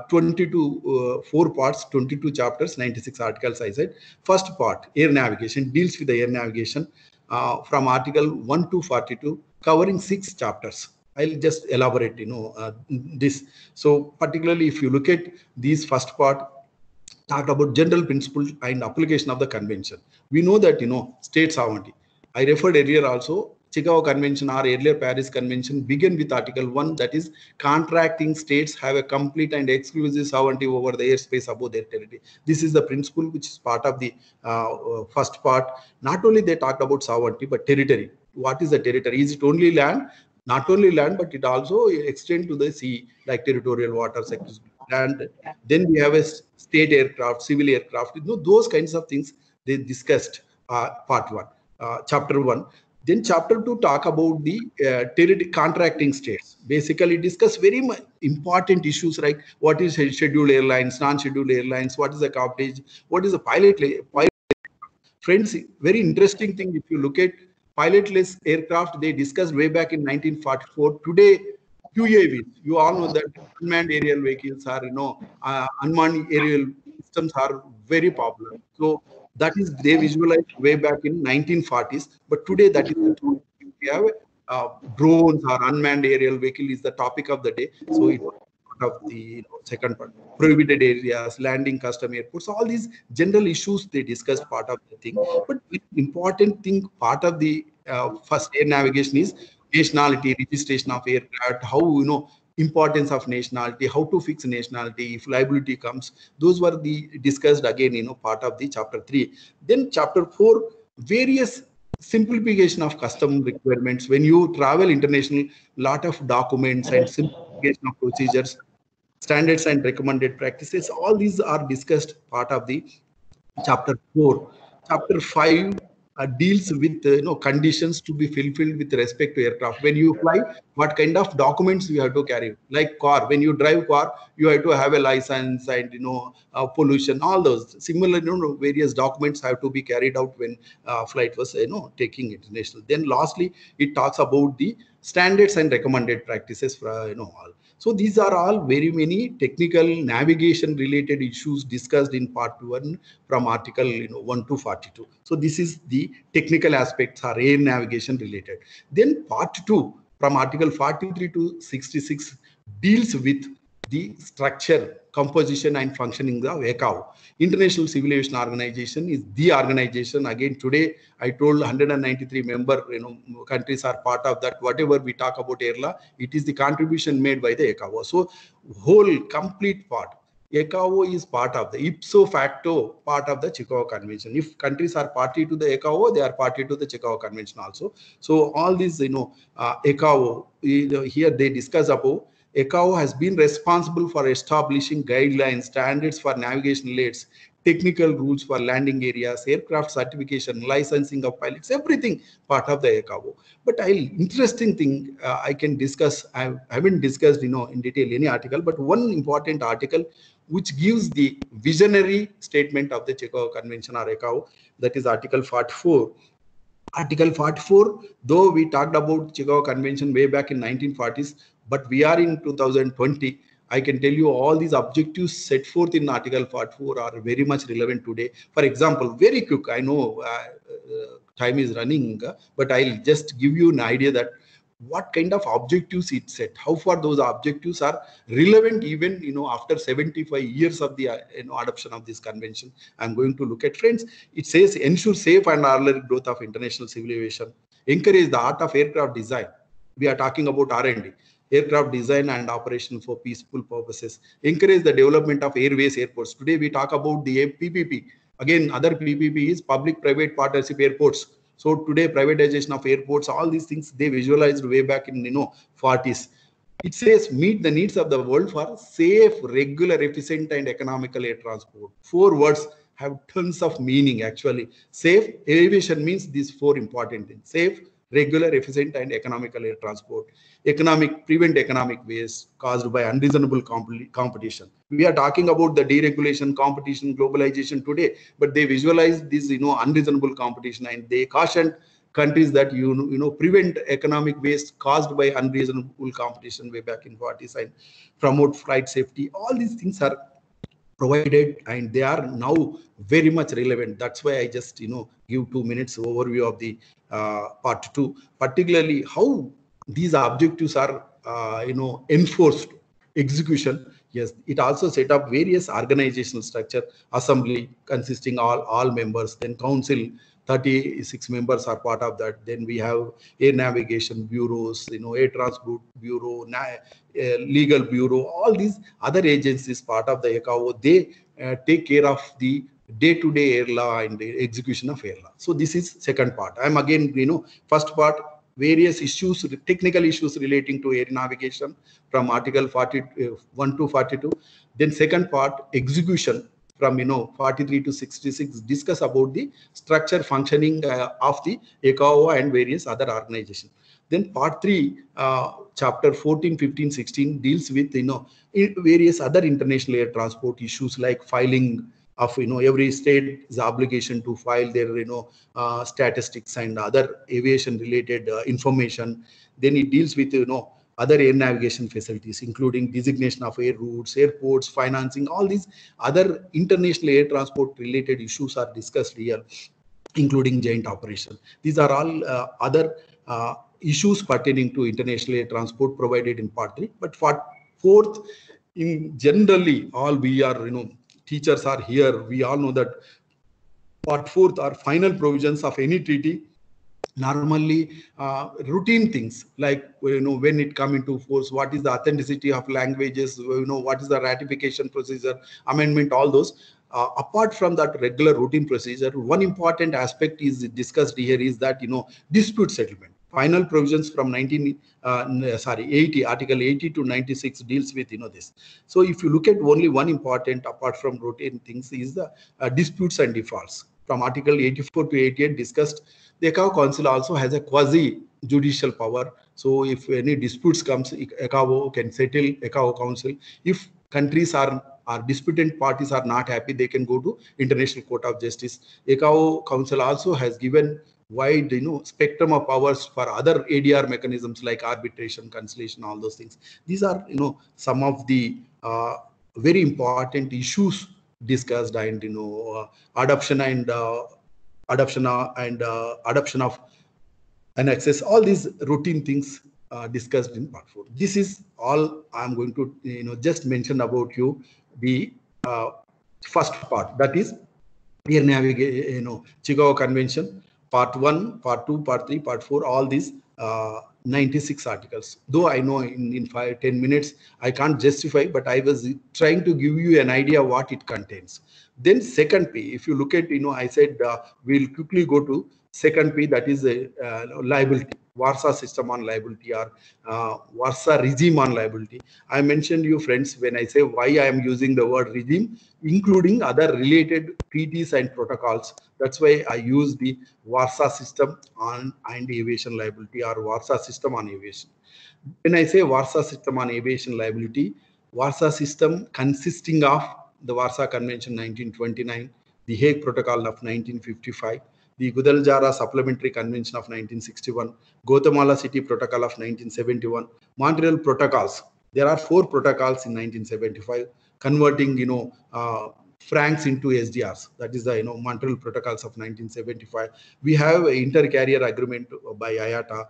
22 chapters, 96 articles, I said. First part, air navigation, deals with the air navigation from article 1 to 42, covering 6 chapters. I'll just elaborate, this. So particularly if you look at this first part, talked about general principle and application of the convention. We know that, state sovereignty. I referred earlier also, Chicago Convention or earlier Paris Convention began with Article 1, that is, contracting states have a complete and exclusive sovereignty over the airspace above their territory. This is the principle which is part of the first part. Not only they talked about sovereignty, but territory. What is the territory? Is it only land? Not only land, but it also extends to the sea, like territorial waters, and then we have a state aircraft, civil aircraft. Those kinds of things they discussed part 1, chapter 1. Then chapter 2 talk about the territory contracting states. Basically discuss very important issues, like what is scheduled airlines, non-scheduled airlines, what is the coverage, what is the pilot. Friends, very interesting thing, if you look at pilotless aircraft, they discussed way back in 1944. Today, UAVs, you all know that unmanned aerial vehicles are, unmanned aerial systems are very popular. So that is, they visualized way back in 1940s. But today, that is the tool. We have drones or unmanned aerial vehicle is the topic of the day. So it was part of the second part, prohibited areas, landing custom airports, all these general issues they discussed part of the thing. But the important thing, part of the first air navigation is nationality, registration of aircraft, how, importance of nationality, how to fix nationality if liability comes. Those were the discussed again, part of the chapter 3. Then chapter 4, various simplification of custom requirements. When you travel international, lot of documents and simplification of procedures, standards and recommended practices, all these are discussed part of the Chapter 4. Chapter 5 deals with conditions to be fulfilled with respect to aircraft. When you fly, what kind of documents you have to carry? Like car, when you drive car, you have to have a license and pollution, all those. Similar, various documents have to be carried out when flight was taking international. Then lastly, it talks about the standards and recommended practices for all. So these are all very many technical navigation related issues discussed in part 1 from article 1 to 42. So this is the technical aspects are air navigation related. Then part 2 from article 43 to 66 deals with the structure, composition and functioning of ICAO. International Civil Aviation Organization is the organization. Again, today I told 193 member countries are part of that. Whatever we talk about AIRLA, it is the contribution made by the ICAO. So whole complete part. ICAO is part of the ipso facto part of the Chicago Convention. If countries are party to the ICAO, they are party to the Chicago Convention also. So all these, ICAO, here they discuss about ICAO has been responsible for establishing guidelines, standards for navigation aids, technical rules for landing areas, aircraft certification, licensing of pilots, everything part of the ICAO. But interesting thing I can discuss, I haven't discussed in detail any article, but one important article which gives the visionary statement of the Chicago Convention or ICAO, that is Article 44. Article 44, though we talked about Chicago Convention way back in 1940s, but we are in 2020. I can tell you all these objectives set forth in Article 44 are very much relevant today. For example, very quick, I know time is running, but I'll just give you an idea that what kind of objectives it set, how far those objectives are relevant even after 75 years of the adoption of this convention. I'm going to look at, friends. It says ensure safe and orderly growth of international civil aviation, encourage the art of aircraft design. We are talking about R&D, aircraft design and operation for peaceful purposes, encourage the development of airways, airports. Today we talk about the PPP. Again, other PPP is public private partnership airports. So today, privatization of airports, all these things they visualized way back in 40s. It says meet the needs of the world for safe, regular, efficient, and economical air transport. 4 words have tons of meaning actually. Safe aviation means these 4 important things: safe, regular, efficient, and economical air transport. Prevent economic waste caused by unreasonable competition. We are talking about the deregulation, competition, globalization today, but they visualize this unreasonable competition, and they cautioned countries that prevent economic waste caused by unreasonable competition way back in 40s and promote flight safety. All these things are provided and they are now very much relevant. That's why I just give 2 minutes overview of the part 2, particularly how these objectives are enforced. Execution, yes, it also set up various organizational structure, assembly consisting all members, then council, 36 members are part of that. Then we have air navigation bureaus, air transport bureau, legal bureau, all these other agencies part of the ICAO. They take care of the day-to-day air law and the execution of air law. So this is second part. I'm again, first part, various issues, technical issues relating to air navigation from article 41 to 42. Then second part, execution from 43 to 66, discuss about the structure functioning of the ICAO and various other organizations. Then part 3, chapter 14, 15, 16 deals with various other international air transport issues like filing of every state's obligation to file their statistics and other aviation related information. Then it deals with other air navigation facilities, including designation of air routes, airports, financing. All these other international air transport related issues are discussed here, including joint operation. These are all other issues pertaining to international air transport provided in part 3. But for fourth, in generally all we are teachers are here, we all know that part 4 are final provisions of any treaty. Normally routine things like when it come into force, what is the authenticity of languages, what is the ratification procedure, amendment, all those. Apart from that regular routine procedure, one important aspect is discussed here is that dispute settlement. final provisions from 80, Article 80 to 96 deals with this. So if you look at only one important apart from routine things is the disputes and defaults. From Article 84 to 88 discussed, the ECAO Council also has a quasi judicial power. So if any disputes comes, ECAO can settle ECAO Council. If countries are disputant parties are not happy, they can go to International Court of Justice. ECAO Council also has given wide spectrum of powers for other ADR mechanisms like arbitration, conciliation, all those things. These are some of the very important issues discussed, and adoption of and access, all these routine things discussed in part 4. This is all I'm going to just mention about you the first part, that is air navigation, Chicago Convention, part 1, part 2, part 3, part 4, all these 96 articles. Though I know in 5-10 minutes I can't justify, but I was trying to give you an idea what it contains. Then second P, if you look at, I said we'll quickly go to second P, that is liability, Warsaw System on liability, or Warsaw regime on liability. I mentioned you friends when I say why I am using the word regime, including other related treaties and protocols. That's why I use the Warsaw System on and aviation liability, or Warsaw System on aviation. When I say Warsaw System on aviation liability, Warsaw System consisting of the Warsaw Convention 1929, the Hague Protocol of 1955, the Guadalajara Supplementary Convention of 1961, Guatemala City Protocol of 1971, Montreal Protocols. There are 4 protocols in 1975, converting francs into SDRs. That is the Montreal Protocols of 1975. We have an inter-carrier agreement by IATA.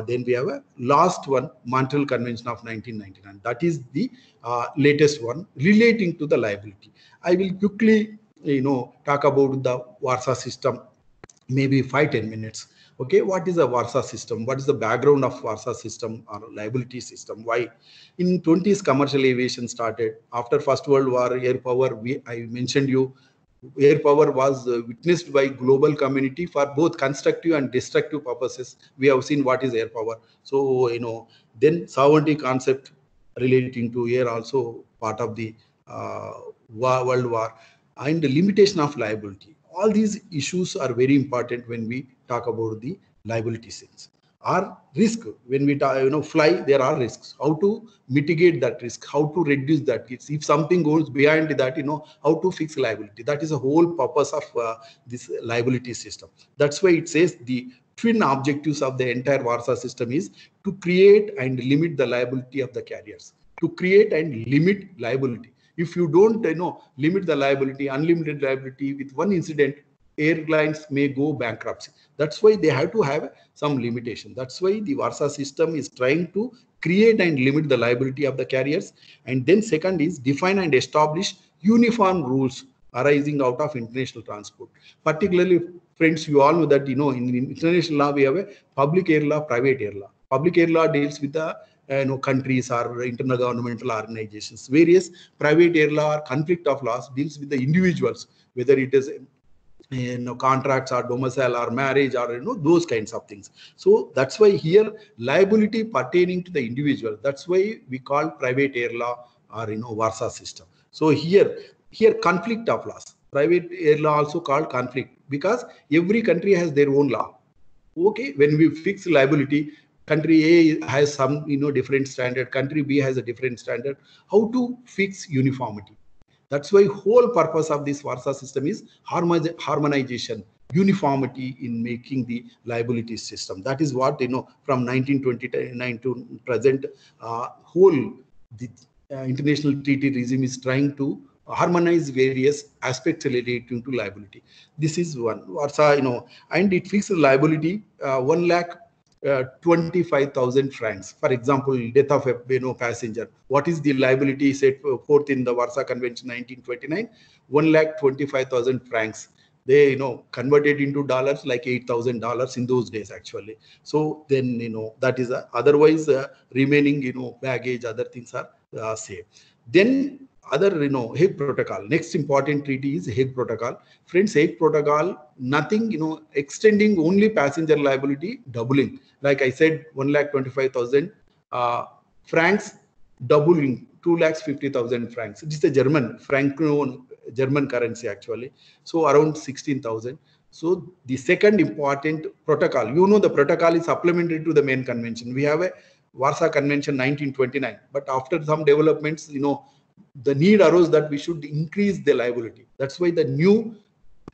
Then we have a last one, Montreal Convention of 1999. That is the latest one relating to the liability. I will quickly talk about the Warsaw System, maybe 5-10 minutes. Okay, what is a Warsaw System? What is the background of Warsaw System or liability system? Why? In 20s, commercial aviation started. After First World War, air power, I mentioned you, air power was witnessed by global community for both constructive and destructive purposes. We have seen what is air power. So, then sovereignty concept relating to air also part of the World War, and the limitation of liability. All these issues are very important when we talk about the liability things. Our risk, when we fly, there are risks. How to mitigate that risk? How to reduce that? If something goes behind that, how to fix liability. That is the whole purpose of this liability system. That's why it says the twin objectives of the entire Warsaw System is to create and limit the liability of the carriers. To create and limit liability. If you don't limit the liability, unlimited liability, with one incident, airlines may go bankruptcy. That's why they have to have some limitation. That's why the Warsaw System is trying to create and limit the liability of the carriers. And then second is define and establish uniform rules arising out of international transport. Particularly, friends, you all know that in international law we have a public air law, private air law. Public air law deals with the countries or intergovernmental organizations. Various private air law or conflict of laws deals with the individuals, whether it is contracts or domicile or marriage or those kinds of things. So that's why here liability pertaining to the individual. That's why we call private air law or Warsaw System. So here conflict of laws. Private air law also called conflict, because every country has their own law. Okay, when we fix liability, country A has some different standard, country B has a different standard. How to fix uniformity? That's why whole purpose of this Warsaw System is harmonization, uniformity in making the liability system. That is what from 1929 to present, whole the international treaty regime is trying to harmonize various aspects relating to liability. This is one Warsaw, and it fixes liability 1,25,000 francs. For example, death of a passenger. What is the liability set forth in the Warsaw Convention 1929? 1,25,000 francs. They converted into dollars like $8,000 in those days actually. So then that is otherwise remaining baggage, other things are safe. Then other, Hague Protocol. Next important treaty is Hague Protocol. Friends, Hague Protocol, nothing, extending only passenger liability, doubling. Like I said, 1,25,000 francs, doubling 2,50,000 francs. This is the German German currency actually. So around 16,000. So the second important protocol, the protocol is supplementary to the main convention. We have a Warsaw Convention 1929, but after some developments, the need arose that we should increase the liability. That's why the new,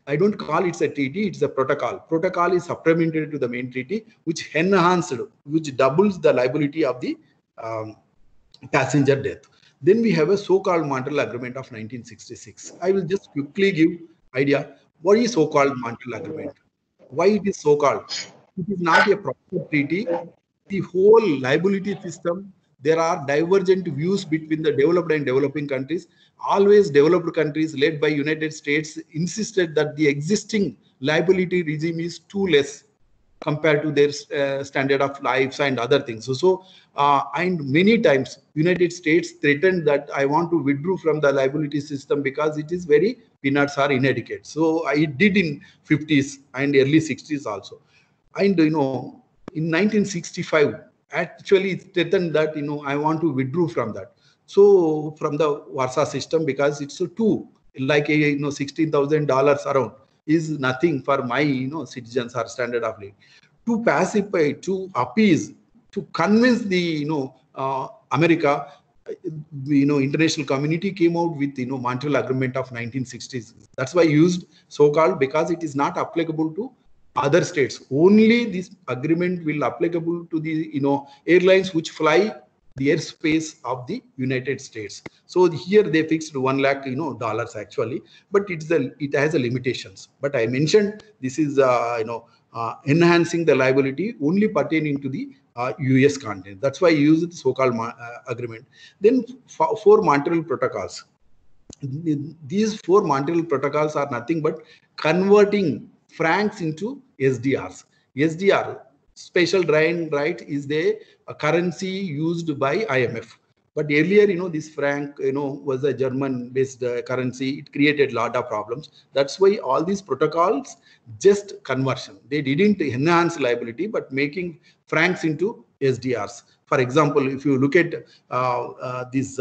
I don't call it a treaty, it's a protocol. Protocol is supplementary to the main treaty, which doubles the liability of the passenger death. Then we have a so-called Montreal Agreement of 1966. I will just quickly give idea what is so-called Montreal Agreement. Why it is so-called? It is not a proper treaty. The whole liability system, there are divergent views between the developed and developing countries. Always developed countries led by United States insisted that the existing liability regime is too less compared to their standard of lives and other things. And many times United States threatened that I want to withdraw from the liability system because it is very peanuts are inadequate. So it did in 50s and early 60s also. And in 1965, actually it threatened that I want to withdraw from that. So from the Warsaw system, because it's too like $16,000 around is nothing for my citizens or standard of living. To pacify, to appease, to convince the America, international community came out with Montreal Agreement of 1960s. That's why used so-called, because it is not applicable to other states. Only this agreement will applicable to the airlines which fly the airspace of the United States. So here they fixed $1 lakh dollars actually, but it has a limitations. But I mentioned this is enhancing the liability only pertaining to the US content. That's why I used the so-called agreement. Then 4 Montreal protocols. These 4 Montreal protocols are nothing but converting francs into SDRs. SDR, special drawing right, is a currency used by IMF. But earlier, this franc, was a German-based currency. It created a lot of problems. That's why all these protocols just conversion. They didn't enhance liability, but making francs into SDRs. For example, if you look at this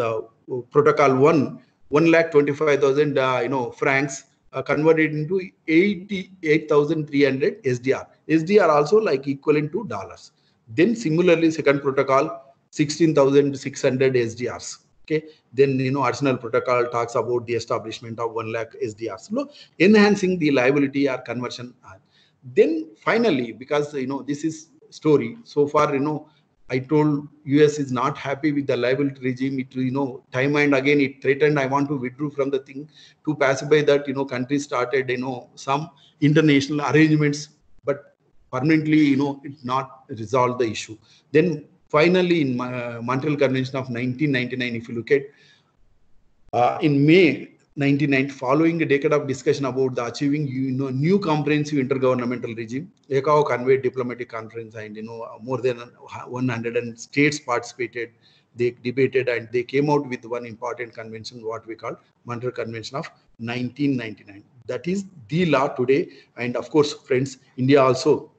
protocol 1,25,000 francs converted into 88,300 SDR. SDR also like equivalent to dollars. Then similarly, second protocol 16,600 SDRs. Okay. Then additional protocol talks about the establishment of 1 lakh SDRs. So enhancing the liability or conversion. Then finally, because this is story so far, I told US is not happy with the liability regime. It time and again it threatened I want to withdraw from the thing. To pacify that, countries started some international arrangements, but permanently it not resolved the issue. Then finally in Montreal Convention of 1999, if you look at in May 1990, following a decade of discussion about the achieving new comprehensive intergovernmental regime, ICAO convened diplomatic conference, and more than 100 states participated. They debated and they came out with one important convention, what we call Montreal Convention of 1999. That is the law today. And of course, friends, India also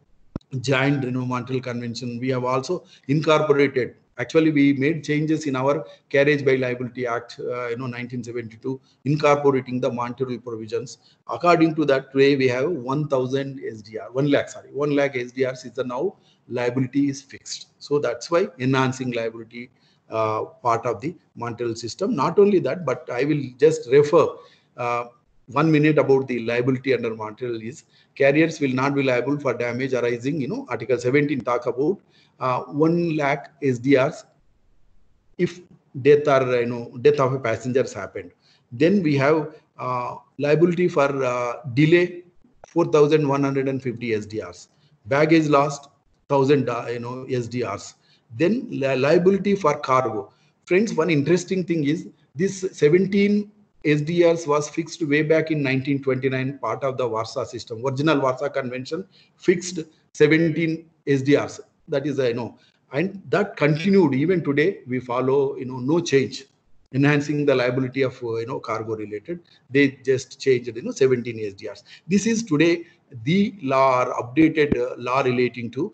joined Montreal Convention. We have also incorporated. Actually, we made changes in our Carriage by Liability Act, 1972, incorporating the Montreal provisions. According to that, today we have 1,000 SDR, 1 lakh SDRs is the now liability is fixed. So that's why enhancing liability part of the Montreal system. Not only that, but I will just refer 1 minute about the liability under Montreal is carriers will not be liable for damage arising. Article 17 talk about 1 lakh SDRs if death or death of a passenger has happened. Then we have liability for delay 4,150 SDRs, baggage lost 1,000 SDRs. Then liability for cargo. Friends, one interesting thing is this 17 SDRs was fixed way back in 1929, part of the Warsaw system. Original Warsaw Convention fixed 17 SDRs. That is, and that continued even today. We follow, no change. enhancing the liability of cargo related. They just changed 17 SDRs. This is today the law or updated law relating to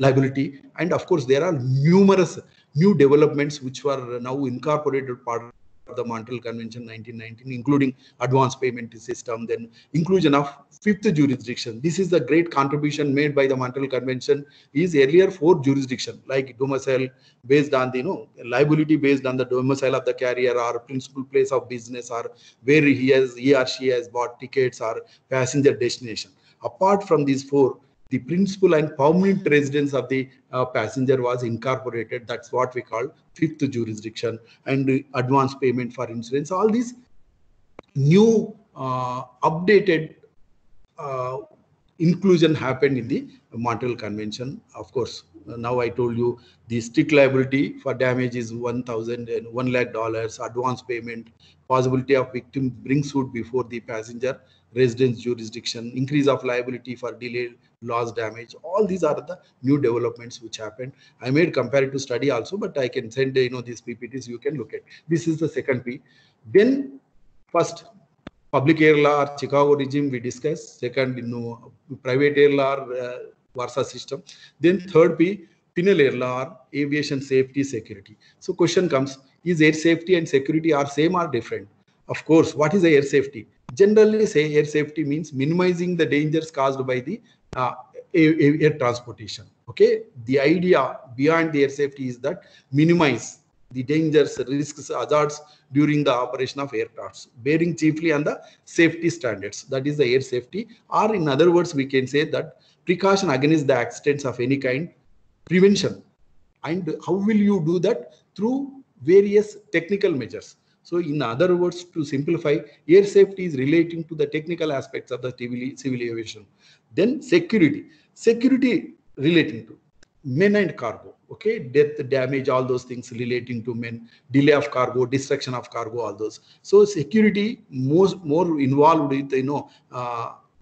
liability. And of course there are numerous new developments which were now incorporated part of the Montreal Convention 1919, including advance payment system, then inclusion of fifth jurisdiction. This is the great contribution made by the Montreal Convention. Is earlier 4 jurisdiction like domicile based on the liability based on the domicile of the carrier or principal place of business or where he or she has bought tickets or passenger destination. Apart from these 4, the principal and permanent residence of the passenger was incorporated. That's what we call fifth jurisdiction, and advance payment for insurance. All these new updated inclusion happened in the Montreal Convention. Of course, now I told you the strict liability for damage is $1,000 and $1 lakh, advance payment, possibility of victim bring suit before the passenger residence jurisdiction, increase of liability for delay, loss, damage. All these are the new developments which happened. I made comparative study also, but I can send these PPTs, you can look at. This is the second P. Then first, public air law or Chicago regime we discussed. Second, private air law or Warsaw system. Then third P, penal air law or aviation safety security. So question comes, is air safety and security are same or different? Of course, what is air safety? Generally say air safety means minimizing the dangers caused by the air transportation. Okay, the idea behind the air safety is that minimize the dangers, risks, hazards during the operation of aircrafts, bearing chiefly on the safety standards. That is the air safety. Or in other words, we can say that precaution against the accidents of any kind, prevention. And how will you do that? Through various technical measures. So in other words, to simplify, air safety is relating to the technical aspects of the civil aviation. Then security. Security relating to men and cargo. Okay, death, damage, all those things relating to men, delay of cargo, destruction of cargo, all those. So security more involved with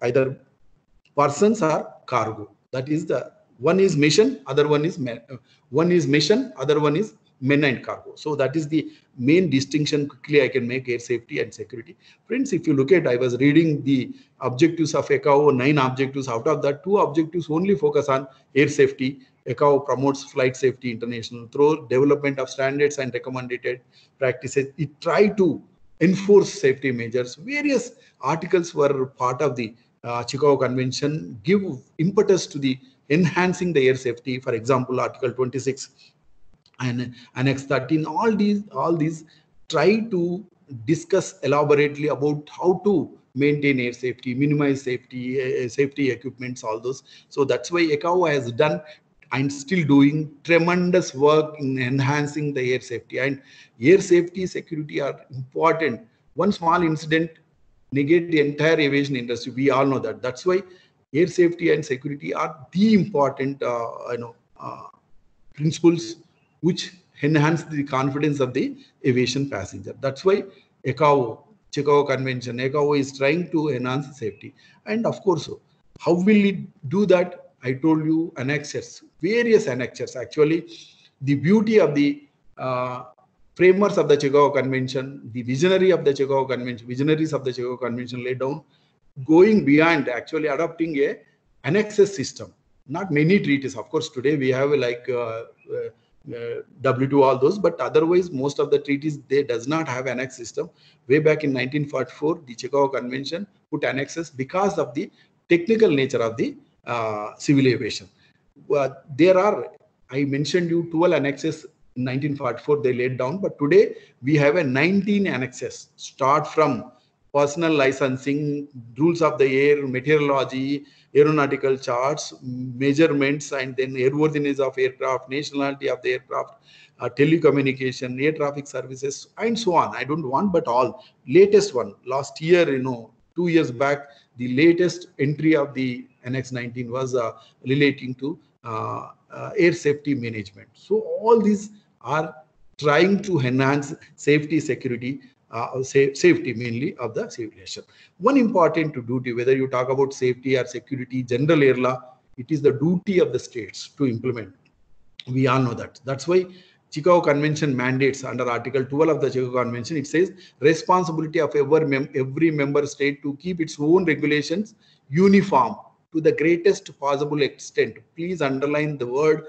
either persons or cargo. That is the one is mission, other one is mission, other one is men and cargo. So that is the main distinction quickly I can make air safety and security. Friends, if you look at, I was reading the objectives of ICAO, 9 objectives. Out of that, 2 objectives only focus on air safety. ICAO promotes flight safety international through development of standards and recommended practices. It tried to enforce safety measures. Various articles were part of the Chicago Convention, give impetus to the enhancing the air safety. For example, Article 26 and Annex 13, all these try to discuss elaborately about how to maintain air safety, minimize safety, safety equipments, all those. So that's why ICAO has done and still doing tremendous work in enhancing the air safety. And air safety, security are important. One small incident negate the entire aviation industry. We all know that. That's why air safety and security are the important principles which enhance the confidence of the aviation passenger. That's why ICAO, Chicago Convention, ICAO is trying to enhance safety. And of course, how will it do that? I told you annexures, various annexures. Actually, the beauty of the framers of the Chicago Convention, the visionaries of the Chicago Convention laid down, going beyond actually adopting a annexes system. Not many treaties. Of course, today we have like W2, all those, but otherwise most of the treaties, they does not have annex system. Way back in 1944, the Chicago Convention put annexes because of the technical nature of the civil aviation. There are, I mentioned you 12 annexes in 1944 they laid down, but today we have a 19 annexes. Start from personal licensing, rules of the air, meteorology, aeronautical charts, measurements, and then airworthiness of aircraft, nationality of the aircraft, telecommunication, air traffic services, and so on. I don't want, but all. Latest one, last year, 2 years back, the latest entry of the Annex 19 was relating to air safety management. So all these are trying to enhance safety, security, safety mainly of the civilization. One important duty, whether you talk about safety or security, general air law, it is the duty of the states to implement. We all know that. That's why Chicago Convention mandates under Article 12 of the Chicago Convention, it says responsibility of every member state to keep its own regulations uniform to the greatest possible extent. Please underline the word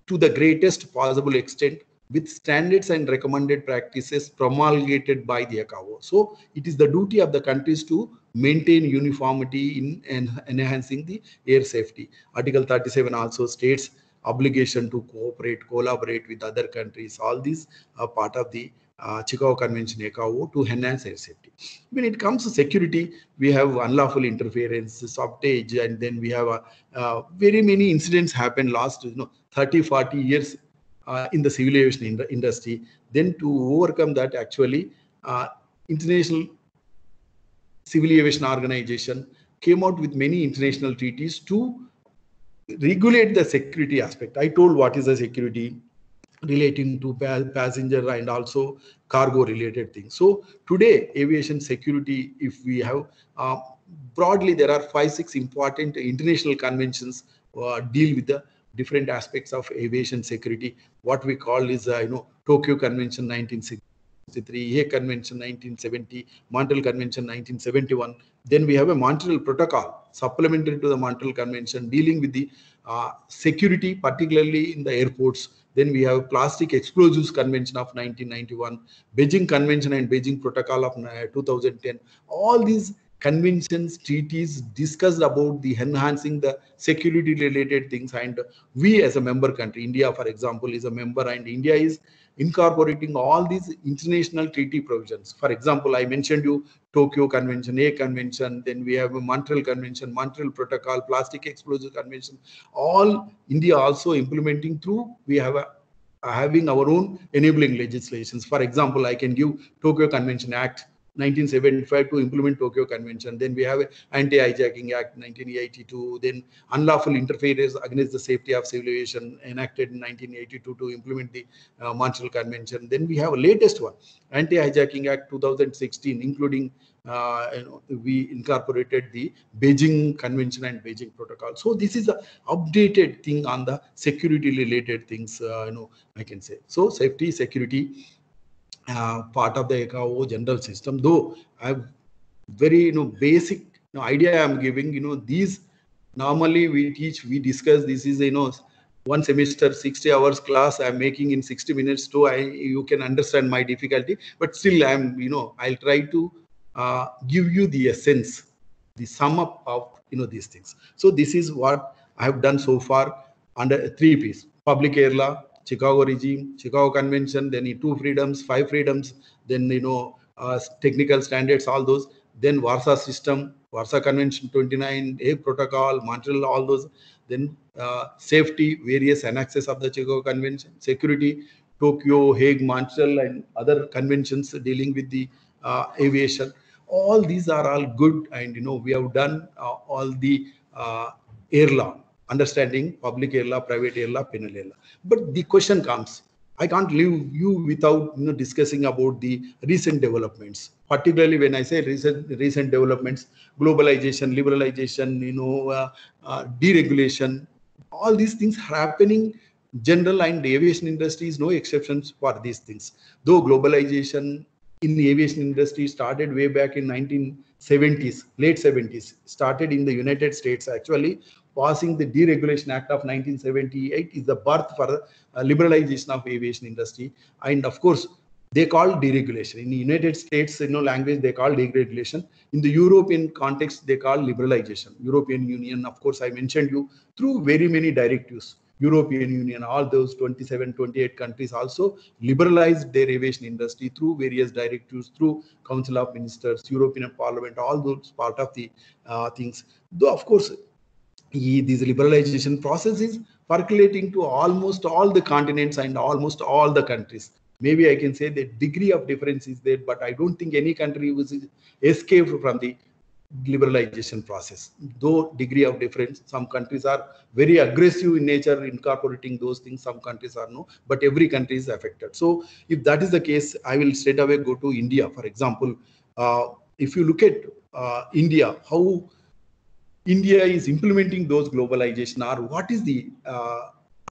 to the greatest possible extent, with standards and recommended practices promulgated by the ICAO. So it is the duty of the countries to maintain uniformity in enhancing the air safety. Article 37 also states obligation to collaborate with other countries. All these are part of the Chicago Convention ICAO to enhance air safety. When it comes to security, we have unlawful interference, sabotage, and then we have very many incidents happen last 30, 40 years in the civil aviation industry. Then to overcome that, actually, International Civil Aviation Organization came out with many international treaties to regulate the security aspect. I told what is the security relating to passenger and also cargo related things. So today, aviation security, if we have broadly, there are 5-6 important international conventions deal with the different aspects of aviation security. What we call is Tokyo Convention 1963, Hague Convention 1970, Montreal Convention 1971. Then we have a Montreal Protocol supplementary to the Montreal Convention dealing with the security, particularly in the airports. Then we have Plastic Explosives Convention of 1991, Beijing Convention and Beijing Protocol of 2010. All these conventions, treaties discussed about the enhancing the security related things, and we as a member country, India for example is a member, and India is incorporating all these international treaty provisions. For example, I mentioned you Tokyo Convention, A Convention, then we have a Montreal Convention, Montreal Protocol, Plastic Explosive Convention, all India also implementing through, we have having our own enabling legislations. For example, I can give Tokyo Convention Act 1975 to implement Tokyo Convention. Then we have Anti-Hijacking Act 1982. Then Unlawful Interference Against the Safety of Civil Aviation enacted in 1982 to implement the Montreal Convention. Then we have a latest one, Anti-Hijacking Act 2016, including we incorporated the Beijing Convention and Beijing Protocol. So this is a updated thing on the security related things, I can say. So safety, security, part of the ICAO general system, though I have very basic idea I'm giving. These normally we teach, we discuss. This is one semester 60 hours class I'm making in 60 minutes. So you can understand my difficulty, but still I'm I'll try to give you the essence, the sum up of these things. So this is what I have done so far under 3 P's: public air law, Chicago regime, Chicago Convention, then 2 freedoms, 5 freedoms, then technical standards, all those, then Warsaw System, Warsaw Convention 29, Hague Protocol, Montreal, all those, then safety, various annexes of the Chicago Convention, security, Tokyo, Hague, Montreal, and other conventions dealing with the aviation. All these are all good, and we have done all the air law, understanding public air law, private air law, penal air law. But the question comes, I can't leave you without discussing about the recent developments. Particularly when I say recent developments, globalization, liberalization, deregulation, all these things happening. General and the aviation industry is no exceptions for these things. Though globalization in the aviation industry started way back in 1970s, late 70s, started in the United States. Actually, passing the Deregulation Act of 1978 is the birth for liberalization of aviation industry. And of course, they call deregulation. In the United States, language, they call deregulation. In the European context, they call liberalization. European Union, of course, I mentioned you through very many directives. European Union, all those 27, 28 countries also liberalized their aviation industry through various directives, through Council of Ministers, European Parliament, all those part of the things. Though, of course, this liberalization process is percolating to almost all the continents and almost all the countries. Maybe I can say the degree of difference is there, but I don't think any country was escaped from the liberalization process. Though degree of difference, some countries are very aggressive in nature incorporating those things, some countries are no, but every country is affected. So if that is the case, I will straight away go to India. For example, if you look at India, how India is implementing those globalization, or what is the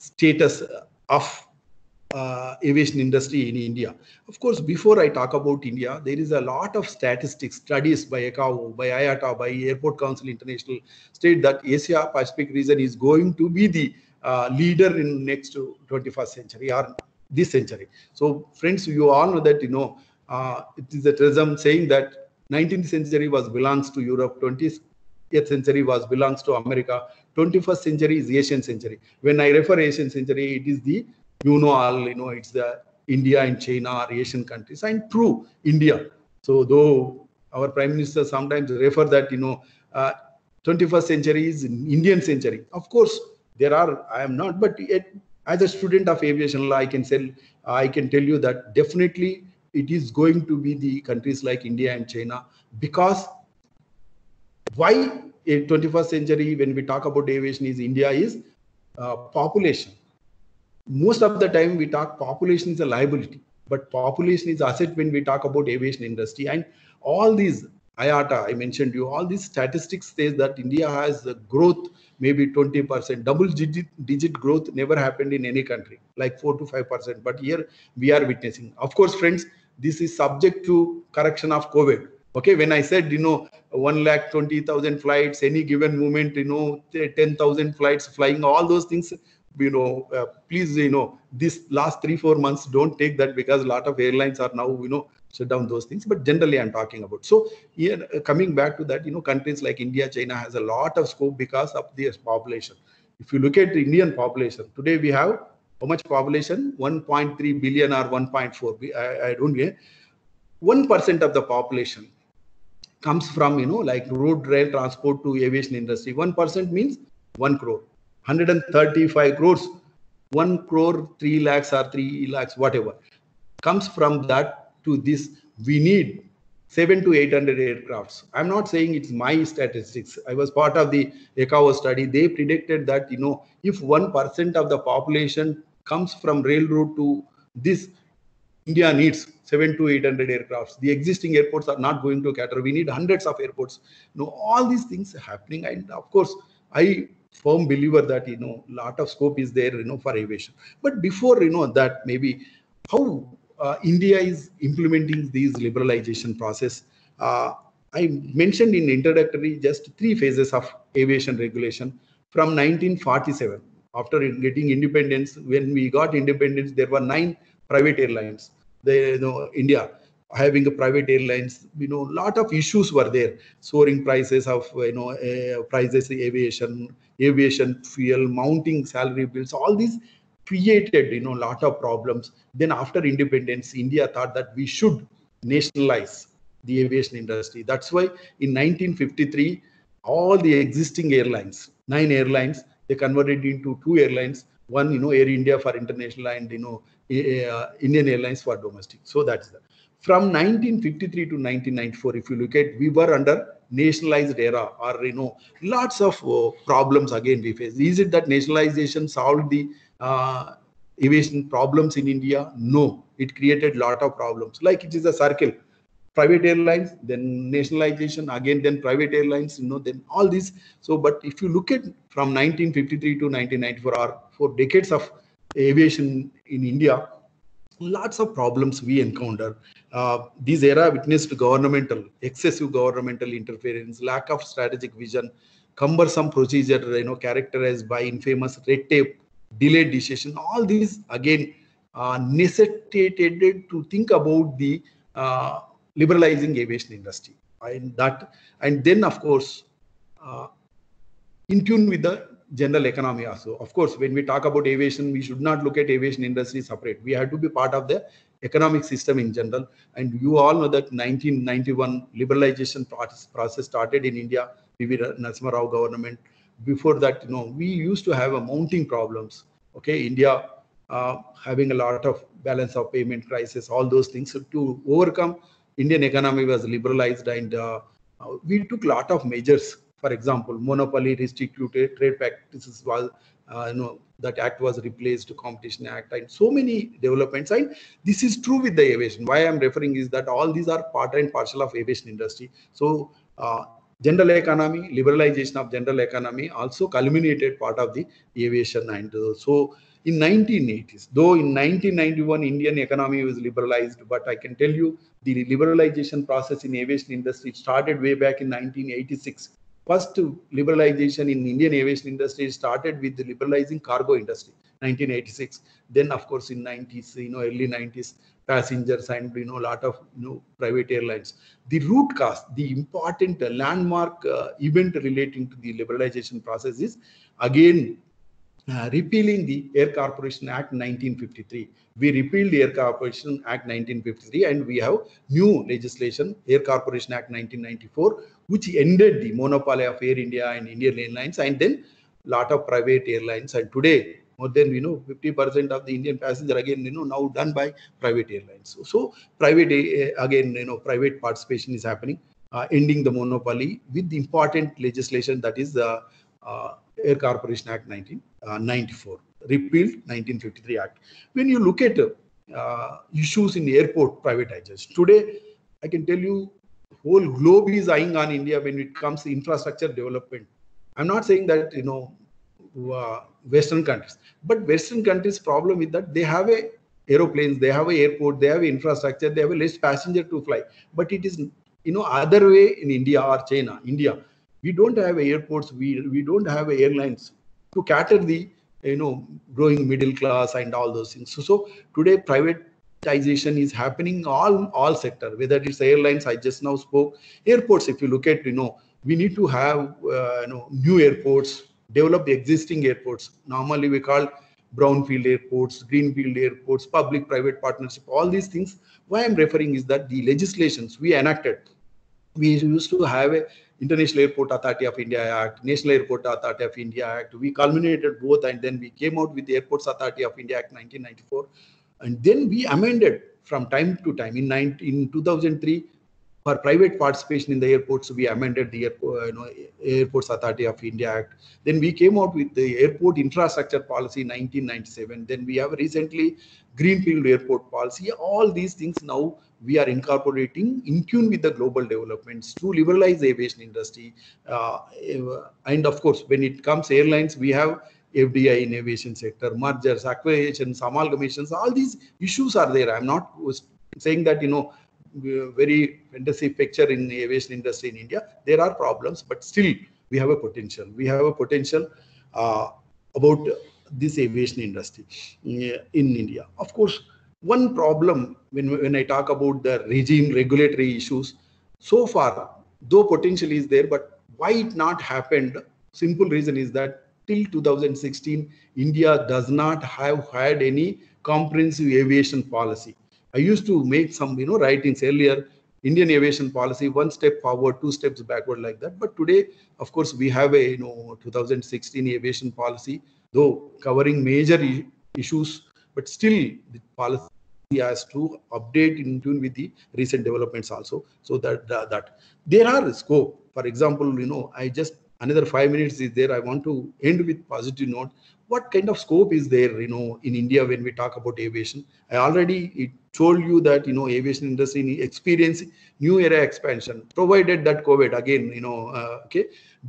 status of aviation industry in India. Of course, before I talk about India, there is a lot of statistics, studies by ICAO, by IATA, by Airport Council International state that Asia Pacific region is going to be the leader in next 21st century or this century. So friends, you all know that, it is a truism saying that 19th century was belongs to Europe, 20th century was belongs to America, 21st century is Asian century. When I refer Asian century, it is the it's the India and China or Asian countries, and true India. So though our Prime Minister sometimes refer that 21st century is Indian century. Of course, there are. I am not, but yet, as a student of aviation law, I can tell you that definitely it is going to be the countries like India and China, because why a 21st century when we talk about aviation is India is population. Most of the time we talk population is a liability, but population is asset when we talk about aviation industry. And all these IATA, I mentioned you, all these statistics says that India has a growth maybe 20%, double digit growth never happened in any country, like 4 to 5%. But here we are witnessing. Of course, friends, this is subject to correction of COVID. Okay, when I said 1,20,000 flights, any given moment, 10,000 flights flying, all those things, please, this last 3-4 months, don't take that, because a lot of airlines are now, shut down those things. But generally, I'm talking about. So here, coming back to that, countries like India, China has a lot of scope because of their population. If you look at the Indian population, today we have how much population? 1.3 billion or 1.4. I don't get 1% of the population comes from, like road, rail, transport to aviation industry. 1% means 1 crore. 135 crores, 1 crore, 3 lakhs or 3 lakhs, whatever, comes from that to this. We need 700 to 800 aircrafts. I'm not saying it's my statistics. I was part of the ICAO study. They predicted that, if 1% of the population comes from railroad to this, India needs 700 to 800 aircrafts. The existing airports are not going to cater. We need hundreds of airports. All these things are happening. And of course, I firm believer that, lot of scope is there, for aviation. But before, that, maybe how India is implementing these liberalization process. I mentioned in introductory just 3 phases of aviation regulation from 1947. After getting independence, when we got independence, there were 9 private airlines. India having a private airlines, lot of issues were there. Soaring prices of, prices, aviation fuel, mounting salary bills, all these created, lot of problems. Then after independence, India thought that we should nationalize the aviation industry. That's why in 1953, all the existing airlines, 9 airlines, they converted into 2 airlines. One, Air India for international, and Indian Airlines for domestic. So that's that. From 1953 to 1994, if you look at, we were under nationalized era, or lots of problems again we faced. Is it that nationalization solved the aviation problems in India? No, it created lot of problems. Like it is a circle. Private airlines, then nationalization, again, then private airlines, then all these. So, but if you look at from 1953 to 1994, or 4 decades of aviation in India, lots of problems we encounter. This era witnessed excessive governmental interference, lack of strategic vision, cumbersome procedure, characterized by infamous red tape, delayed decision. All these again necessitated to think about the liberalizing aviation industry, and then of course in tune with the general economy also. Of course, when we talk about aviation, we should not look at aviation industry separate. We have to be part of the economic system in general. And you all know that 1991 liberalization process started in India, V.V. Narasimha Rao government. Before that, we used to have a mounting problems. Okay, India having a lot of balance of payment crisis, all those things. So to overcome, Indian economy was liberalized, and we took a lot of measures. For example, monopoly restricted trade practices was, that act was replaced, Competition Act, and so many developments. And this is true with the aviation. Why I'm referring is that all these are part and parcel of aviation industry. So general economy, liberalization of general economy also culminated part of the aviation. And so In 1980s, though in 1991 Indian economy was liberalized, but I can tell you the liberalization process in aviation industry started way back in 1986. First liberalization in Indian aviation industry started with the liberalizing cargo industry, 1986. Then, of course, in 90s, early 90s, passengers and a lot of private airlines. The root cause, the important landmark event relating to the liberalization process is again repealing the Air Corporation Act 1953. We repealed the Air Corporation Act 1953 and we have new legislation, Air Corporation Act 1994, which ended the monopoly of Air India and Indian Airlines, and then lot of private airlines. And today, more than 50% of the Indian passenger again now done by private airlines. So private again private participation is happening, ending the monopoly with the important legislation that is the Air Corporation Act 1994, repealed 1953 Act. When you look at issues in airport privatization today, I can tell you whole globe is eyeing on India when it comes to infrastructure development. I'm not saying that Western countries, but Western countries' problem is that they have aeroplanes, they have an airport, they have infrastructure, they have a less passenger to fly. But it is other way in India or China. India, we don't have airports, we don't have airlines to cater the growing middle class and all those things. So today privatization is happening all sector, whether it's airlines, I just now spoke, airports. If you look at we need to have new airports, develop the existing airports. Normally we call brownfield airports, greenfield airports, public-private partnership, all these things. Why I'm referring is that the legislations we enacted, we used to have a International Airport Authority of India Act, National Airport Authority of India Act. We culminated both, and then we came out with the Airports Authority of India Act 1994. And then we amended from time to time. In 2003, for private participation in the airports, we amended the Airports Authority of India Act. Then we came out with the Airport Infrastructure Policy 1997. Then we have recently Greenfield Airport Policy. All these things now we are incorporating in tune with the global developments to liberalize the aviation industry. And of course, when it comes airlines, we have FDI in aviation sector, mergers, acquisitions, amalgamations, all these issues are there. I'm not saying that, very fantasy picture in the aviation industry in India. There are problems, but still we have a potential. We have a potential about this aviation industry in India. Of course, one problem when I talk about the regime regulatory issues, so far, though potential is there, but why it not happened? Simple reason is that till 2016, India does not have had any comprehensive aviation policy. I used to make some, writings earlier, Indian aviation policy, one step forward, two steps backward like that. But today, of course, we have a, 2016 aviation policy, though covering major issues, but still the policy has to update in tune with the recent developments also. So that there are scope. For example, I just another 5 minutes is there. I want to end with positive note. What kind of scope is there, in India when we talk about aviation? I already told you that, aviation industry experience new era expansion, provided that COVID again,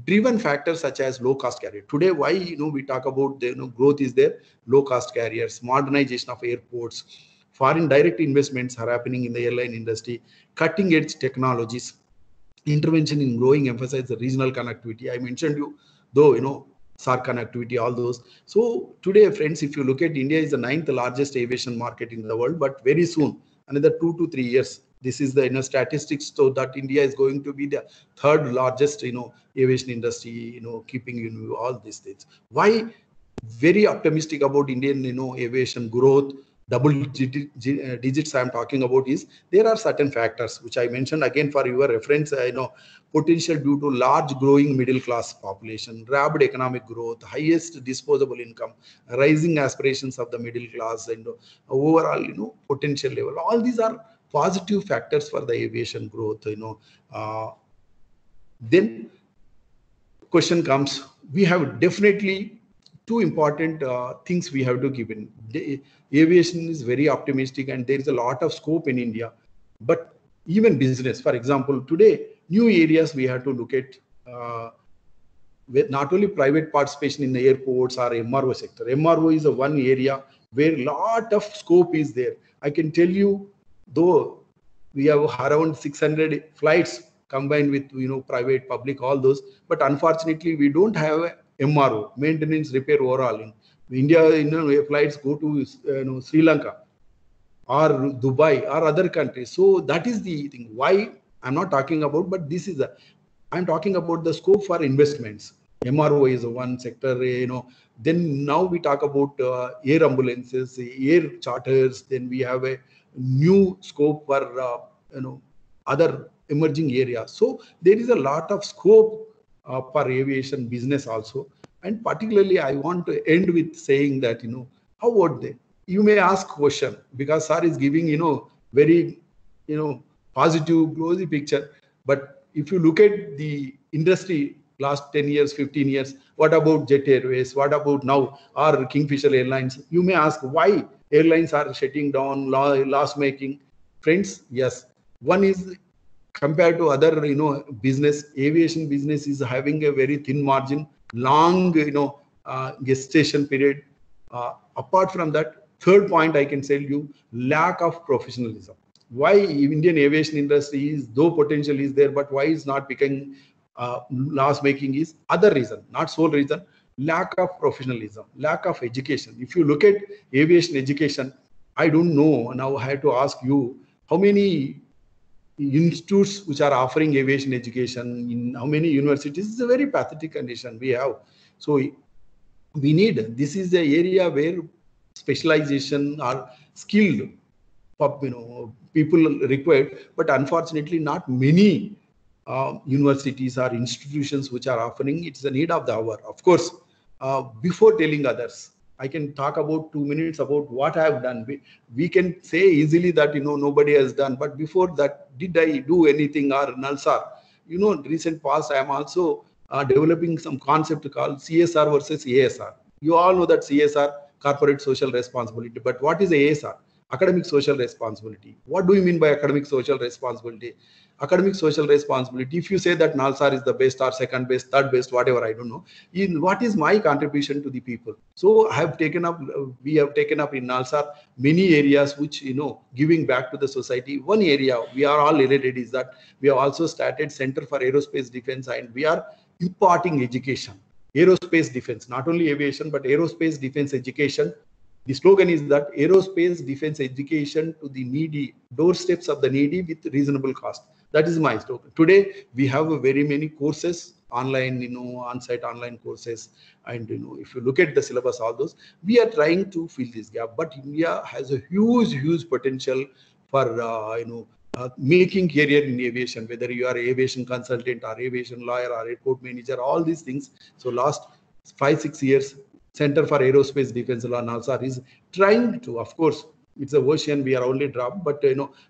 driven factors such as low cost carrier. Today, why, we talk about the growth is there, low cost carriers, modernization of airports, foreign direct investments are happening in the airline industry, cutting edge technologies, intervention in growing emphasize the regional connectivity. I mentioned you, though, SAR connectivity, all those. So today, friends, if you look at India is the 9th largest aviation market in the world, but very soon, another 2 to 3 years, this is the statistics, so that India is going to be the 3rd largest, aviation industry, keeping all these things. Why very optimistic about Indian, aviation growth, double digits I'm talking about is there are certain factors which I mentioned again for your reference. Potential due to large growing middle class population, rapid economic growth, highest disposable income, rising aspirations of the middle class, and overall potential level. All these are positive factors for the aviation growth. Then question comes, we have definitely two important things we have to give in. The aviation is very optimistic and there is a lot of scope in India, but even business, for example, today, new areas we have to look at. not only private participation in the airports or MRO sector. MRO is a one area where a lot of scope is there. I can tell you, though we have around 600 flights combined with private, public, all those, but unfortunately we don't have a MRO, maintenance, repair, overall. In India, flights go to Sri Lanka or Dubai or other countries. So that is the thing. Why I'm not talking about, but this is I'm talking about the scope for investments. MRO is one sector, Then now we talk about air ambulances, air charters. Then we have a new scope for other emerging areas. So there is a lot of scope for aviation business also. And particularly, I want to end with saying that how about they? You may ask question because sir is giving very positive, rosy picture. But if you look at the industry last 10 years, 15 years, what about Jet Airways? What about now our Kingfisher Airlines? You may ask why airlines are shutting down, loss making. Friends, yes, one is compared to other business, aviation business is having a very thin margin, long gestation period. Apart from that, third point I can tell you, lack of professionalism. Why Indian aviation industry is, though potential is there, but why it's not becoming loss making is other reason, not sole reason. Lack of professionalism, lack of education. If you look at aviation education, I don't know, now I have to ask you, how many institutes which are offering aviation education in how many universities? It's a very pathetic condition we have. So we need, this is the area where specialization or skilled people required, but unfortunately not many universities or institutions which are offering. It's the need of the hour. Of course, before telling others, I can talk about 2 minutes about what I have done. We can say easily that nobody has done, but before that, did I do anything or Nalsar? Recent past, I am also developing some concept called CSR versus ASR. You all know that CSR, corporate social responsibility, but what is ASR? Academic social responsibility. What do you mean by academic social responsibility? Academic social responsibility, if you say that Nalsar is the best or second best, third best, whatever, I don't know, what is my contribution to the people? So I have taken up, we have taken up in Nalsar many areas which, giving back to the society. One area we are all related is that we have also started Center for Aerospace Defense, and we are imparting education. Aerospace defense, not only aviation, but aerospace defense education. The slogan is that aerospace defense education to the needy, doorsteps of the needy with reasonable cost. That is my slogan. Today, we have very many courses, online, on-site online courses. And, if you look at the syllabus, all those, we are trying to fill this gap. But India has a huge, huge potential for, making career in aviation, whether you are aviation consultant or aviation lawyer or airport manager, all these things. So last 5-6 years, Center for Aerospace Defense Law, NALSAR, is trying to, of course, it's a version we are only dropped, but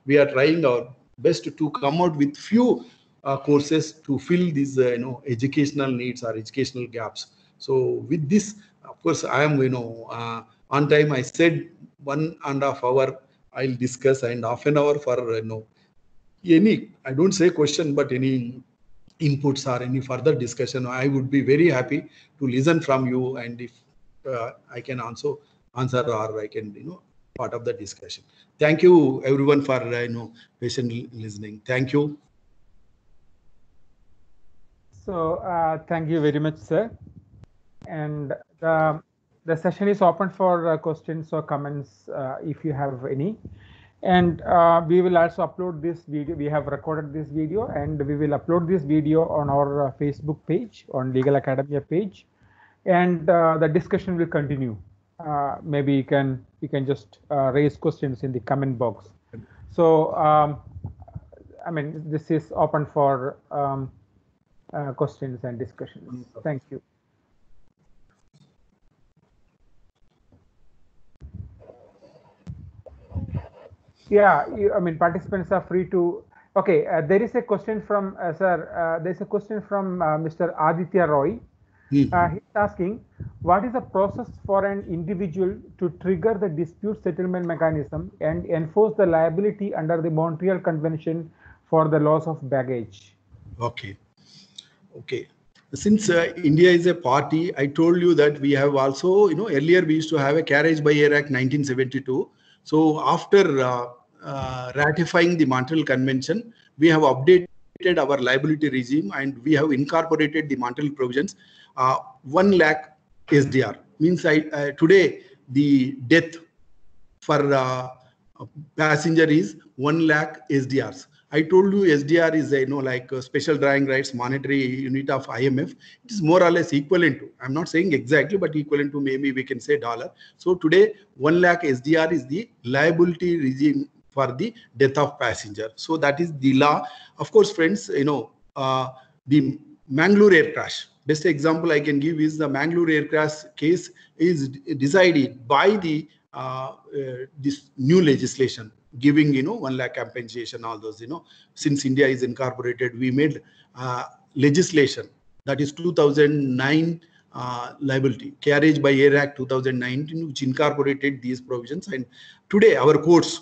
we are trying our best to come out with few courses to fill these educational needs or educational gaps. So with this, of course, I am on time. I said 1.5 hours I'll discuss, and half an hour for any, I don't say question, but any inputs or any further discussion. I would be very happy to listen from you, and if I can also answer, or I can part of the discussion. Thank you everyone for patiently listening. Thank you. So thank you very much, sir. And the session is open for questions or comments if you have any. And we will also upload this video. We have recorded this video, and we will upload this video on our Facebook page, on Legal Academia page, and the discussion will continue. Maybe you can just raise questions in the comment box. So I mean, this is open for questions and discussions. Thank you. Yeah, I mean, participants are free to. Okay, there is a question from sir. There's a question from Mr. Aditya Roy. He's asking, what is the process for an individual to trigger the dispute settlement mechanism and enforce the liability under the Montreal Convention for the loss of baggage? Okay. since India is a party, I told you that we have also, earlier we used to have a Carriage by Air Act 1972. So after ratifying the Montreal Convention, we have updated our liability regime and we have incorporated the Montreal provisions. 1 lakh SDR means today the death for passenger is 1 lakh SDRs. I told you SDR is like a special drawing rights monetary unit of IMF. It is more or less equivalent to, I'm not saying exactly, but equivalent to maybe we can say dollar. So today 1 lakh SDR is the liability regime for the death of passenger. So that is the law. Of course, friends, the Mangalore air crash. Best example I can give is the Mangalore air crash case is decided by the this new legislation giving 1 lakh compensation, all those, since India is incorporated, we made legislation, that is 2009 liability Carriage by Air Act 2019, which incorporated these provisions. And today our courts,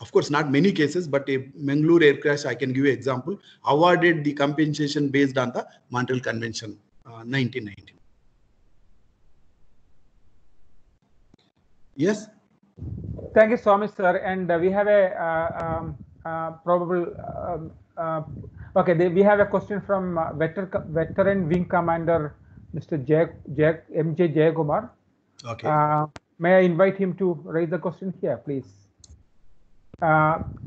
of course not many cases, but a Mangalore air crash, I can give you example, awarded the compensation based on the Montreal Convention 1990. Yes. Thank you so much, sir. And we have a we have a question from veteran wing commander, Mr. MJ Jayakumar. Okay. May I invite him to raise the question here, please?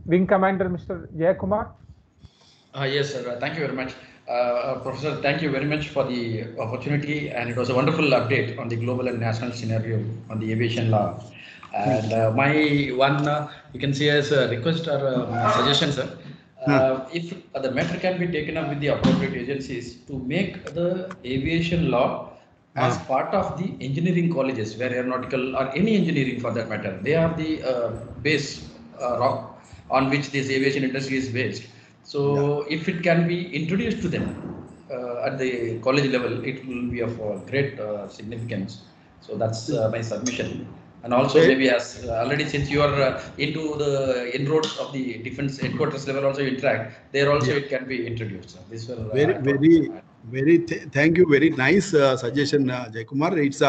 Wing Commander, Mr. Jayakumar. Yes, sir. Thank you very much. Professor, thank you very much for the opportunity, and it was a wonderful update on the global and national scenario on the aviation law. And my one, you can see as a request or a suggestion, sir. If the matter can be taken up with the appropriate agencies to make the aviation law as part of the engineering colleges, where aeronautical or any engineering for that matter, they are the base rock on which this aviation industry is based. So if it can be introduced to them at the college level, it will be of great significance. So that's my submission. And also maybe as already, since you are into the inroads of the defense headquarters level, also you interact there, also it can be introduced. This will thank you. Very nice suggestion, Jayakumar. It's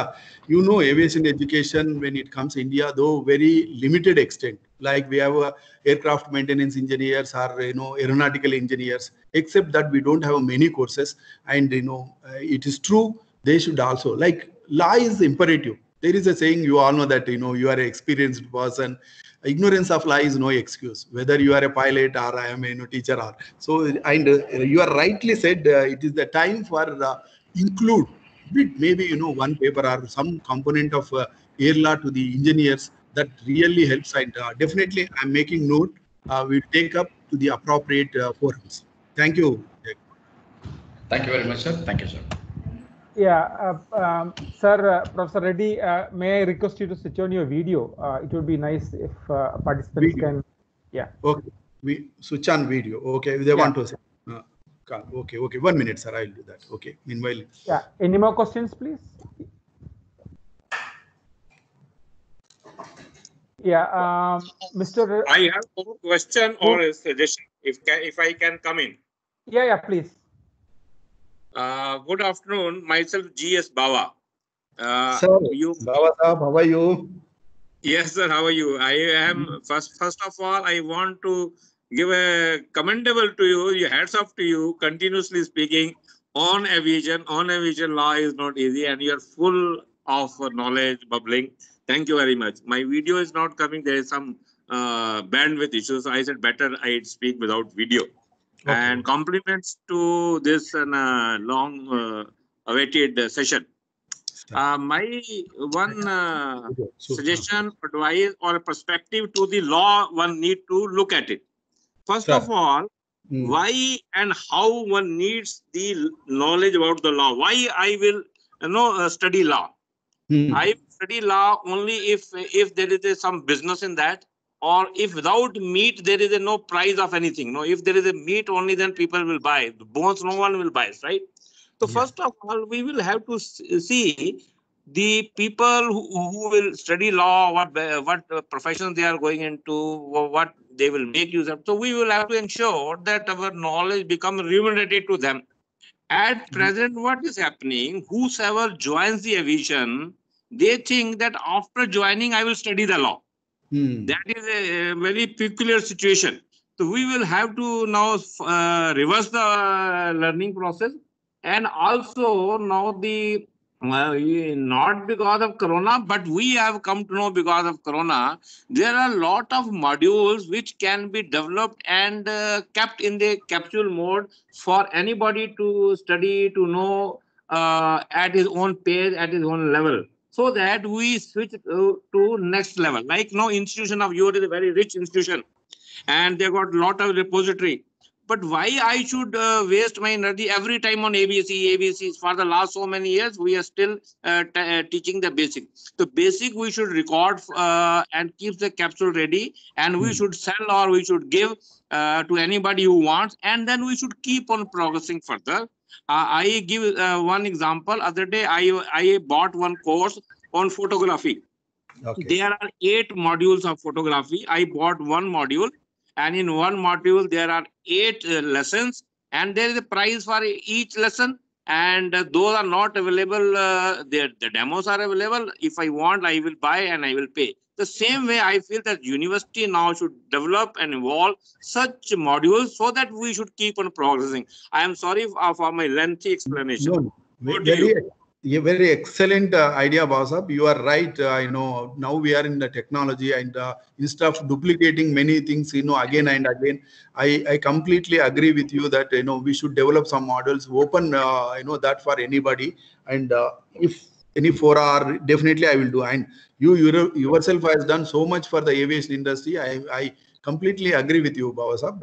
aviation education when it comes India, though very limited extent. Like we have aircraft maintenance engineers or aeronautical engineers, except that we don't have many courses. And it is true they should also, like, law is imperative. There is a saying, you all know that, you are an experienced person. Ignorance of law is no excuse, whether you are a pilot or I am a teacher. Or so, and you are rightly said, it is the time for include maybe, one paper or some component of air law to the engineers. That really helps. And definitely I'm making note. We'll take up to the appropriate forums. Thank you. Thank you very much, sir. Thank you, sir. Yeah, sir, Professor Reddy, may I request you to switch on your video? It would be nice if participants can. Yeah. Okay. We switch on video. Okay. They want to say. Okay. 1 minute, sir. I'll do that. Okay. Meanwhile. Yeah. Any more questions, please? Yeah. Mr. I have a question or a suggestion. If I can come in. Yeah. Please. Good afternoon. Myself, G.S. Bawa. Sir, Bawa sir, how are you? Yes, sir. How are you? I am first of all, I want to give a commendable to you. Your hats off to you. Continuously speaking on aviation. On aviation law is not easy, and you are full of knowledge, bubbling. Thank you very much. My video is not coming. There is some bandwidth issues. So I said better I speak without video. Okay. And compliments to this long awaited session. My one suggestion, advice, or perspective to the law, one need to look at it. First of all, why and how one needs the knowledge about the law. Why I will study law. I study law only if there is some business in that, or if without meat there is no price of anything. No, if there is a meat only, then people will buy. The bones, no one will buy, right? So first of all, we will have to see the people who will study law, what professions they are going into, what they will make use of. So we will have to ensure that our knowledge becomes remunerated to them. At present, what is happening? Whosoever joins the aviation, they think that after joining, I will study the law. That is a very peculiar situation. So we will have to now reverse the learning process, and also now the not because of Corona, but we have come to know because of Corona, there are a lot of modules which can be developed and kept in the capsule mode for anybody to study, to know at his own pace, at his own level, so that we switch to next level. Like no institution of yours is a very rich institution, and they got a lot of repository. But why I should waste my energy every time on ABCs? For the last so many years, we are still teaching the basic. The basic we should record and keep the capsule ready, and we should sell or we should give to anybody who wants, and then we should keep on progressing further. I give one example. Other day, I bought one course on photography. Okay. There are 8 modules of photography. I bought one module, and in one module there are 8 lessons, and there is a price for each lesson, and those are not available. The demos are available. If I want, I will buy and I will pay. The same way, I feel that university now should develop and evolve such modules so that we should keep on progressing. I am sorry for my lengthy explanation. A very excellent idea, Basab. You are right. Now we are in the technology, and instead of duplicating many things, again and again, I completely agree with you that, we should develop some models, open, that for anybody. And if any 4 hour, definitely I will do. And you yourself has done so much for the aviation industry. I completely agree with you, Basab.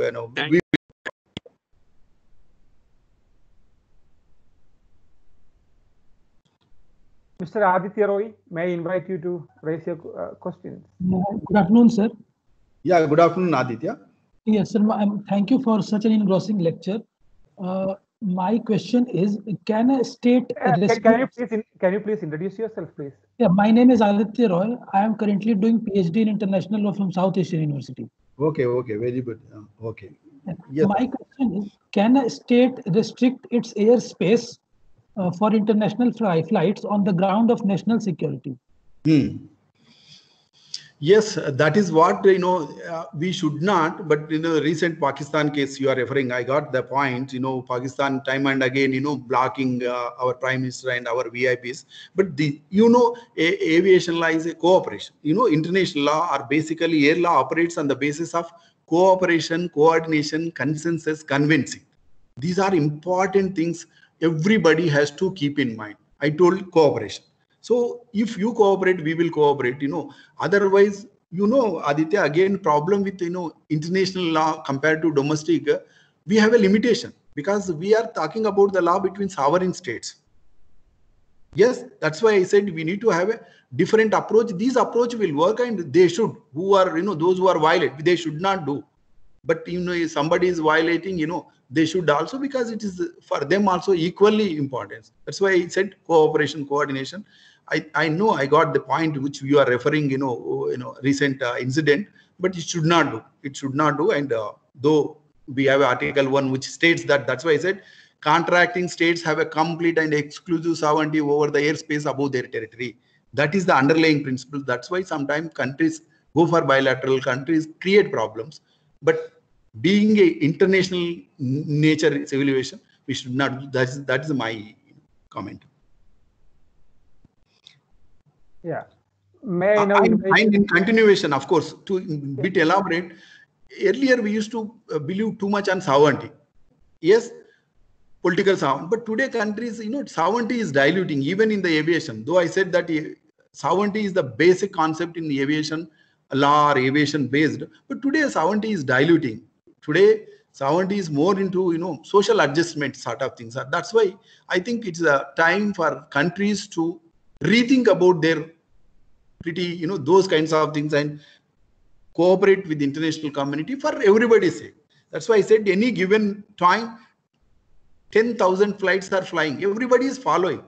Mr. Aditya Roy, may I invite you to raise your questions? Good afternoon, sir. Yeah, good afternoon, Aditya. Yes, sir. Thank you for such an engrossing lecture. My question is, can a state... Can you please introduce yourself, please? Yeah, my name is Aditya Roy. I am currently doing PhD in International Law from South Asian University. Okay, very good. Okay. Yes. My question is, can a state restrict its airspace for international flights on the ground of national security? Yes, that is what, we should not. But in the recent Pakistan case you are referring, I got the point. Pakistan time and again, blocking our Prime Minister and our VIPs. But aviation law is a cooperation. International law, or basically air law, operates on the basis of cooperation, coordination, consensus, convincing. These are important things everybody has to keep in mind. I told cooperation. So if you cooperate, we will cooperate, Otherwise, Aditya, again, problem with, international law compared to domestic, we have a limitation because we are talking about the law between sovereign states. Yes, that's why I said we need to have a different approach. This approach will work, and they should, who are, those who are violate, they should not do. But, if somebody is violating, they should also, because it is for them also equally important. That's why I said cooperation, coordination. I know I got the point which you are referring, recent incident, but it should not do. It should not do. And though we have Article 1 which states that, that's why I said contracting states have a complete and exclusive sovereignty over the airspace above their territory. That is the underlying principle. That's why sometimes countries go for bilateral, countries create problems. But being a international nature civilization, we should not. That is my comment. Yeah. May I know? And in continuation, of course, to bit elaborate. Earlier, we used to believe too much on sovereignty. Yes, political sovereignty. But today, countries, sovereignty is diluting even in the aviation. Though I said that sovereignty is the basic concept in the aviation law or aviation based, but today sovereignty is diluting. Today, sovereignty is more into, social adjustment sort of things. That's why I think it's a time for countries to rethink about their pretty, those kinds of things and cooperate with the international community for everybody's sake. That's why I said any given time, 10,000 flights are flying. Everybody is following.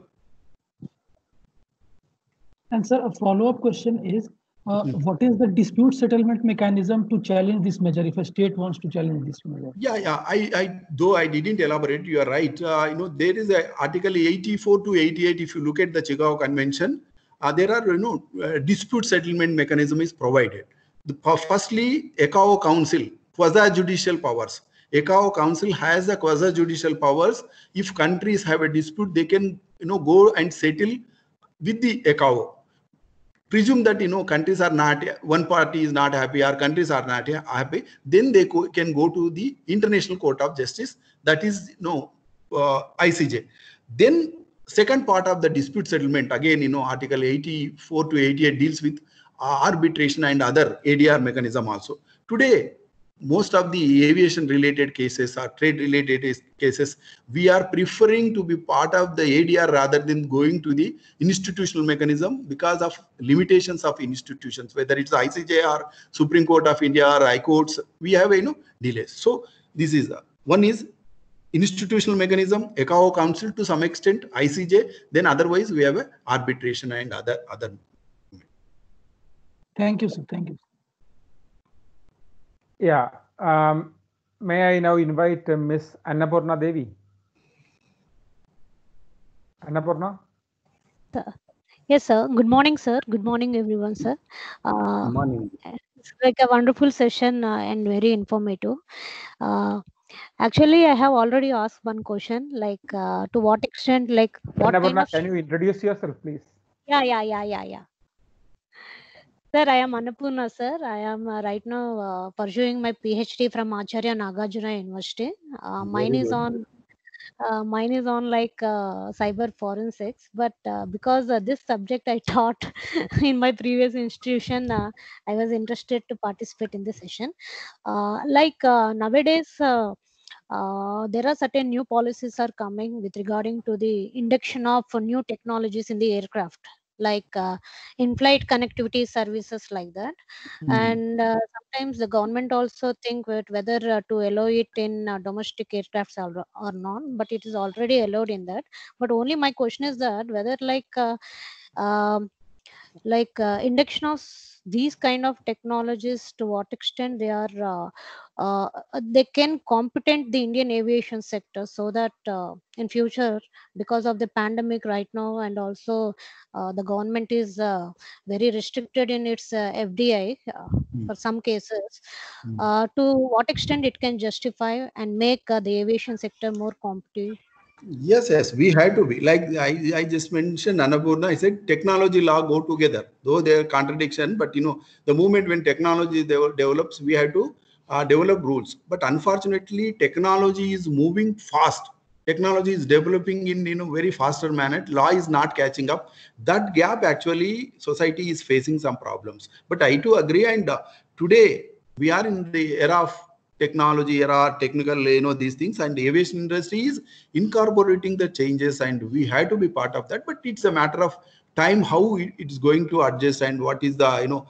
And sir, a follow-up question is, What is the dispute settlement mechanism to challenge this measure if a state wants to challenge this measure? Yeah. Though I didn't elaborate, you are right. There is a Article 84 to 88. If you look at the Chicago Convention, there are dispute settlement mechanism is provided. Firstly, ECAO Council, quasi-judicial powers. ECAO Council has the quasi-judicial powers. If countries have a dispute, they can go and settle with the ECAO. Presume that countries are not, one party is not happy or countries are not happy, then they can go to the International Court of Justice, that is ICJ. Then second part of the dispute settlement, again Article 84 to 88 deals with arbitration and other ADR mechanism also. Today most of the aviation related cases or trade related cases, we are preferring to be part of the ADR rather than going to the institutional mechanism because of limitations of institutions, whether it's ICJ or Supreme Court of India or High Courts, we have delays. So this is one is institutional mechanism, ECAO Council to some extent, ICJ, then otherwise we have a arbitration and other. Thank you, sir. Thank you. Yeah. May I now invite Miss Annapurna Devi? Annapurna? Yes, sir. Good morning, sir. Good morning, everyone, sir. Good morning. It's like a wonderful session and very informative. Actually, I have already asked one question, like to what extent, like what Annapurna, kind of... Can you introduce yourself, please? Yeah. Sir, I am Annapurna, sir. I am right now pursuing my PhD from Acharya Nagarjuna University. Mine is on like cyber forensics, but because this subject I taught in my previous institution, I was interested to participate in this session. Nowadays, there are certain new policies are coming with regarding to the induction of new technologies in the aircraft, like in-flight connectivity services like that. And sometimes the government also think whether to allow it in domestic aircrafts or not, but it is already allowed in that. But only my question is that whether induction of these kind of technologies, to what extent they are they can competent the Indian aviation sector, so that in future, because of the pandemic right now, and also the government is very restricted in its FDI for some cases, to what extent it can justify and make the aviation sector more competitive? Yes, we have to be. Like I just mentioned, Annapurna, I said technology law go together, though they are contradiction, but the moment when technology develops, we have to develop rules. But unfortunately, technology is moving fast. Technology is developing in very faster manner. Law is not catching up. That gap, actually, society is facing some problems. But I too agree, and today we are in the era of technology, era, technical, these things, and the aviation industry is incorporating the changes, and we have to be part of that. But it's a matter of time how it's going to adjust, and what is the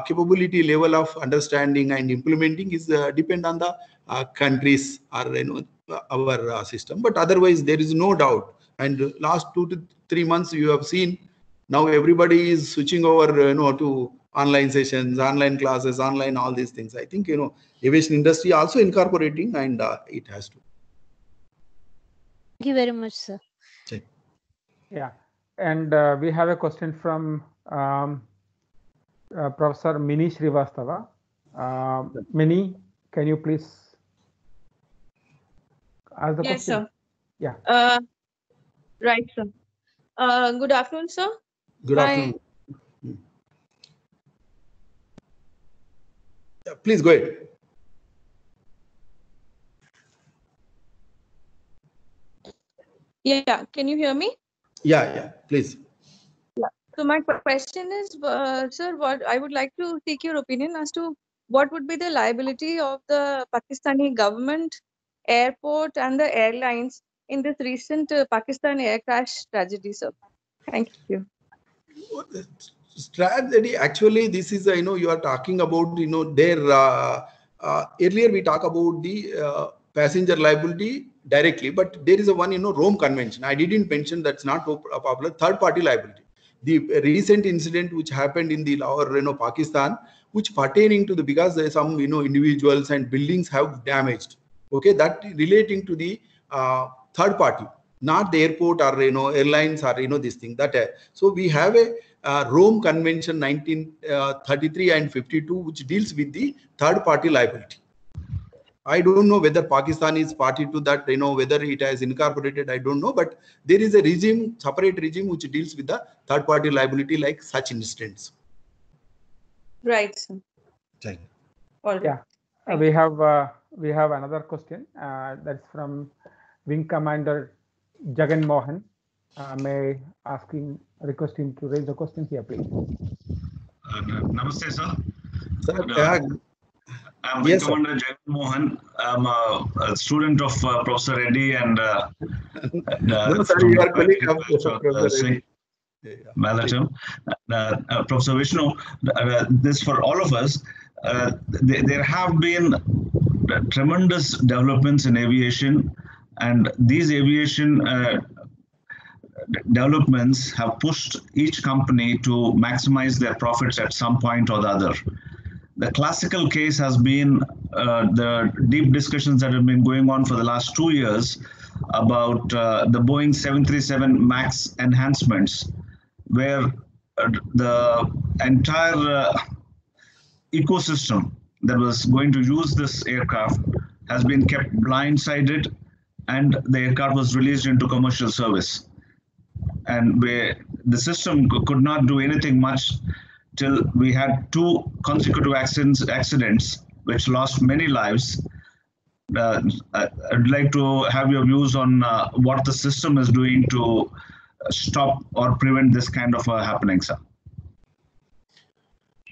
capability level of understanding and implementing is depend on the countries or our system. But otherwise, there is no doubt. And last 2 to 3 months, you have seen now everybody is switching over to online sessions, online classes, online all these things. I think aviation industry also incorporating, and it has to. Thank you very much, sir. Okay. Yeah, and we have a question from Professor Mini Srivastava. Mini, can you please ask the question? Yes, sir. Yeah. Right, sir. Good afternoon, sir. Good afternoon. Yeah, please go ahead. Yeah, can you hear me? Yeah, please. Yeah. So my question is, sir, what I would like to take your opinion as to what would be the liability of the Pakistani government, airport, and the airlines in this recent Pakistan air crash tragedy, sir. Thank you. Tragedy, actually, this is you are talking about their earlier we talk about the passenger liability directly, but there is a one Rome Convention. I didn't mention, that's not popular. Third party liability. the recent incident which happened in the Lahore, Pakistan, which pertaining to the, because there are some, individuals and buildings have damaged. Okay, that relating to the third party, not the airport or, airlines or, this thing that. So we have a Rome Convention 1933 and 52, which deals with the third party liability. I don't know whether Pakistan is party to that, whether it has incorporated, I don't know, but there is a regime, separate regime, which deals with the third party liability like such incidents. Right, sir. Thank you. All right. Yeah, we have another question. That's from Wing Commander Jagan Mohan. May request him to raise the question here, please. Namaste, sir. Sir, I'm yes, Commander Jagan Mohan. I'm a student of Professor Reddy and no, sir, you are colleague of Professor Reddy. Malatham. Professor Vishnu, this for all of us. There have been tremendous developments in aviation, and these aviation developments have pushed each company to maximize their profits at some point or the other. The classical case has been the deep discussions that have been going on for the last 2 years about the Boeing 737 MAX enhancements, where the entire ecosystem that was going to use this aircraft has been kept blindsided, and the aircraft was released into commercial service. And where the system could not do anything much till we had 2 consecutive accidents which lost many lives. I'd like to have your views on what the system is doing to stop or prevent this kind of happening, sir.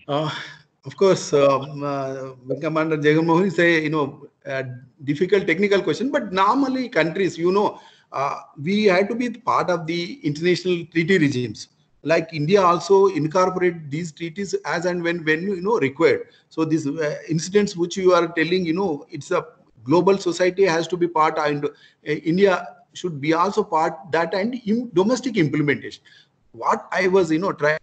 Of course, Commander Jagan Mohan is a difficult technical question, but normally countries, we have to be part of the international treaty regimes. Like India also incorporate these treaties as and when required. So these incidents which you are telling, it's a global society has to be part, and India should be also part that, and domestic implementation. What I was trying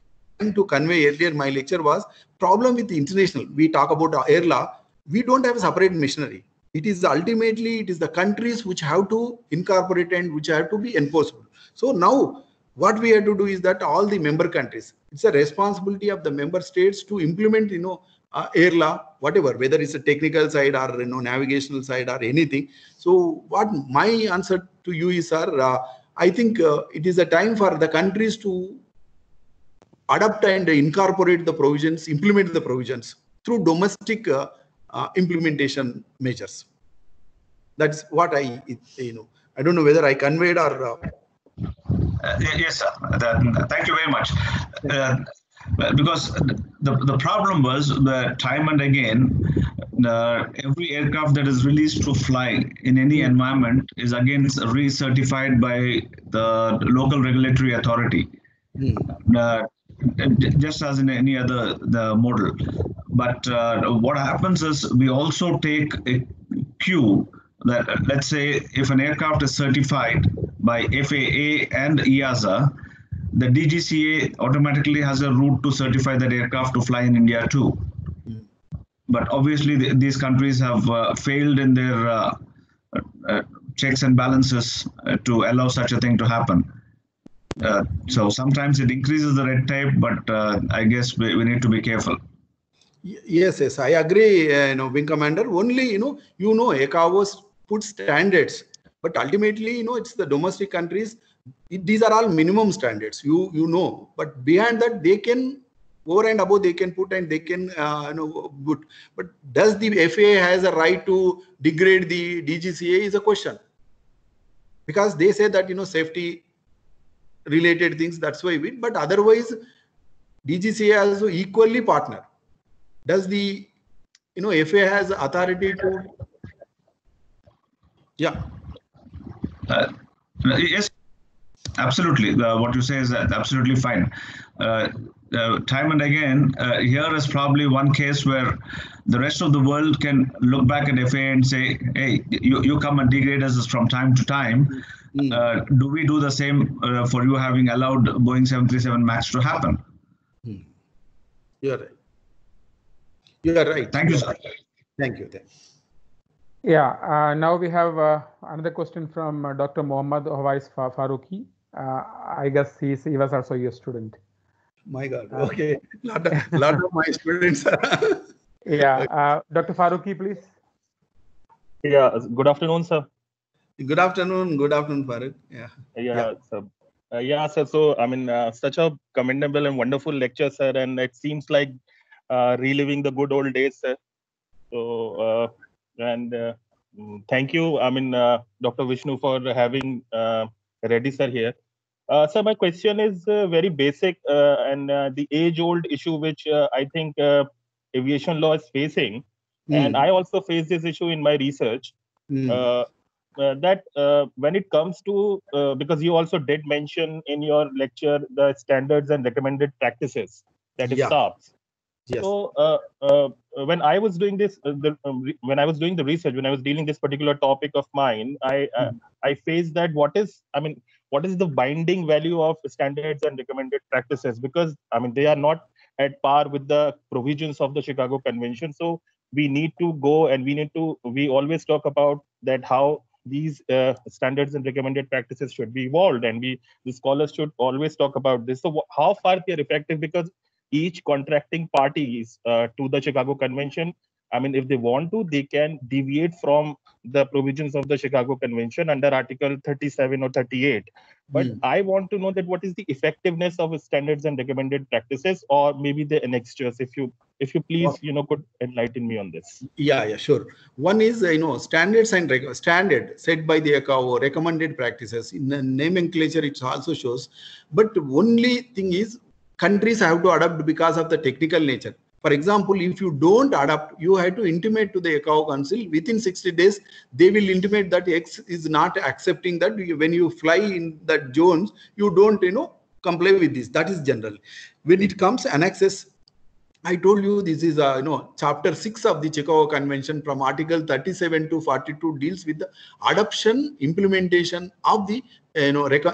to convey earlier, my lecture was problem with the international. We talk about air law. We don't have a separate machinery. It is ultimately it is the countries which have to incorporate and which have to be enforceable. So now what we have to do is that all the member countries, it's a responsibility of the member states to implement air law, whatever, whether it's a technical side or navigational side or anything. So what my answer to you is, sir, I think it is a time for the countries to adapt and incorporate the provisions, implement the provisions through domestic implementation measures. That's what I don't know whether I conveyed or. Yes, sir. Thank you very much. Because the problem was that time and again, every aircraft that is released to fly in any environment is again recertified by the local regulatory authority, just as in any other model. But what happens is we also take a cue that, let's say, if an aircraft is certified by FAA and EASA, the DGCA automatically has a route to certify that aircraft to fly in India too. But obviously these countries have failed in their checks and balances to allow such a thing to happen. So sometimes it increases the red tape, but I guess we need to be careful. Yes, I agree, Wing Commander. Only, ECAOs put standards, but ultimately, it's the domestic countries. These are all minimum standards, but behind that, they can, over and above, they can put and they can, put. But does the FAA has a right to degrade the DGCA is a question. Because they say that, safety related things, that's why but otherwise, DGCA also equally partner. Does the, FAA has authority to, yes, absolutely. What you say is absolutely fine. time and again, here is probably one case where the rest of the world can look back at FAA and say, hey, you come and degrade us from time to time. Do we do the same for you having allowed Boeing 737 MAX to happen? You are right. You are right. Thank you, sir. Thank you. Yeah, now we have another question from Dr. Mohammad Hawais Faruqi. I guess he was also your student. My God. Okay. Lot of my students. Yeah. Dr. Faruqi, please. Yeah. Good afternoon, sir. Good afternoon. Good afternoon, Farooq. Yeah. Yeah, sir. Yeah, sir. So, I mean, such a commendable and wonderful lecture, sir. And it seems like reliving the good old days, sir. So, thank you. I mean, Dr. Vishnu, for having Reddy sir here. So my question is very basic and the age-old issue which I think aviation law is facing, and I also face this issue in my research. That when it comes to, because you also did mention in your lecture the standards and recommended practices, that is SARPs. Yes. So when I was doing this, when I was doing the research, when I was dealing this particular topic of mine, I faced that what is the binding value of standards and recommended practices? Because I mean they are not at par with the provisions of the Chicago Convention. So we need to go and we always talk about that how these standards and recommended practices should be evolved, and the scholars should always talk about this. So how far they are effective, because each contracting parties to the Chicago Convention, I mean, if they want to, they can deviate from the provisions of the Chicago Convention under Article 37 or 38. But I want to know that what is the effectiveness of standards and recommended practices, or maybe the annexures. If you please, could enlighten me on this. Yeah, sure. One is, standards and standard set by the ICAO, recommended practices. In the nomenclature, it also shows. But the only thing is, countries have to adapt because of the technical nature. For example, if you don't adapt, you have to intimate to the ICAO Council within 60 days. They will intimate that X is not accepting that when you fly in that zones, you don't, comply with this. That is general. When it comes annexes, I told you this is chapter 6 of the Chicago Convention from Article 37 to 42 deals with the adoption, implementation of the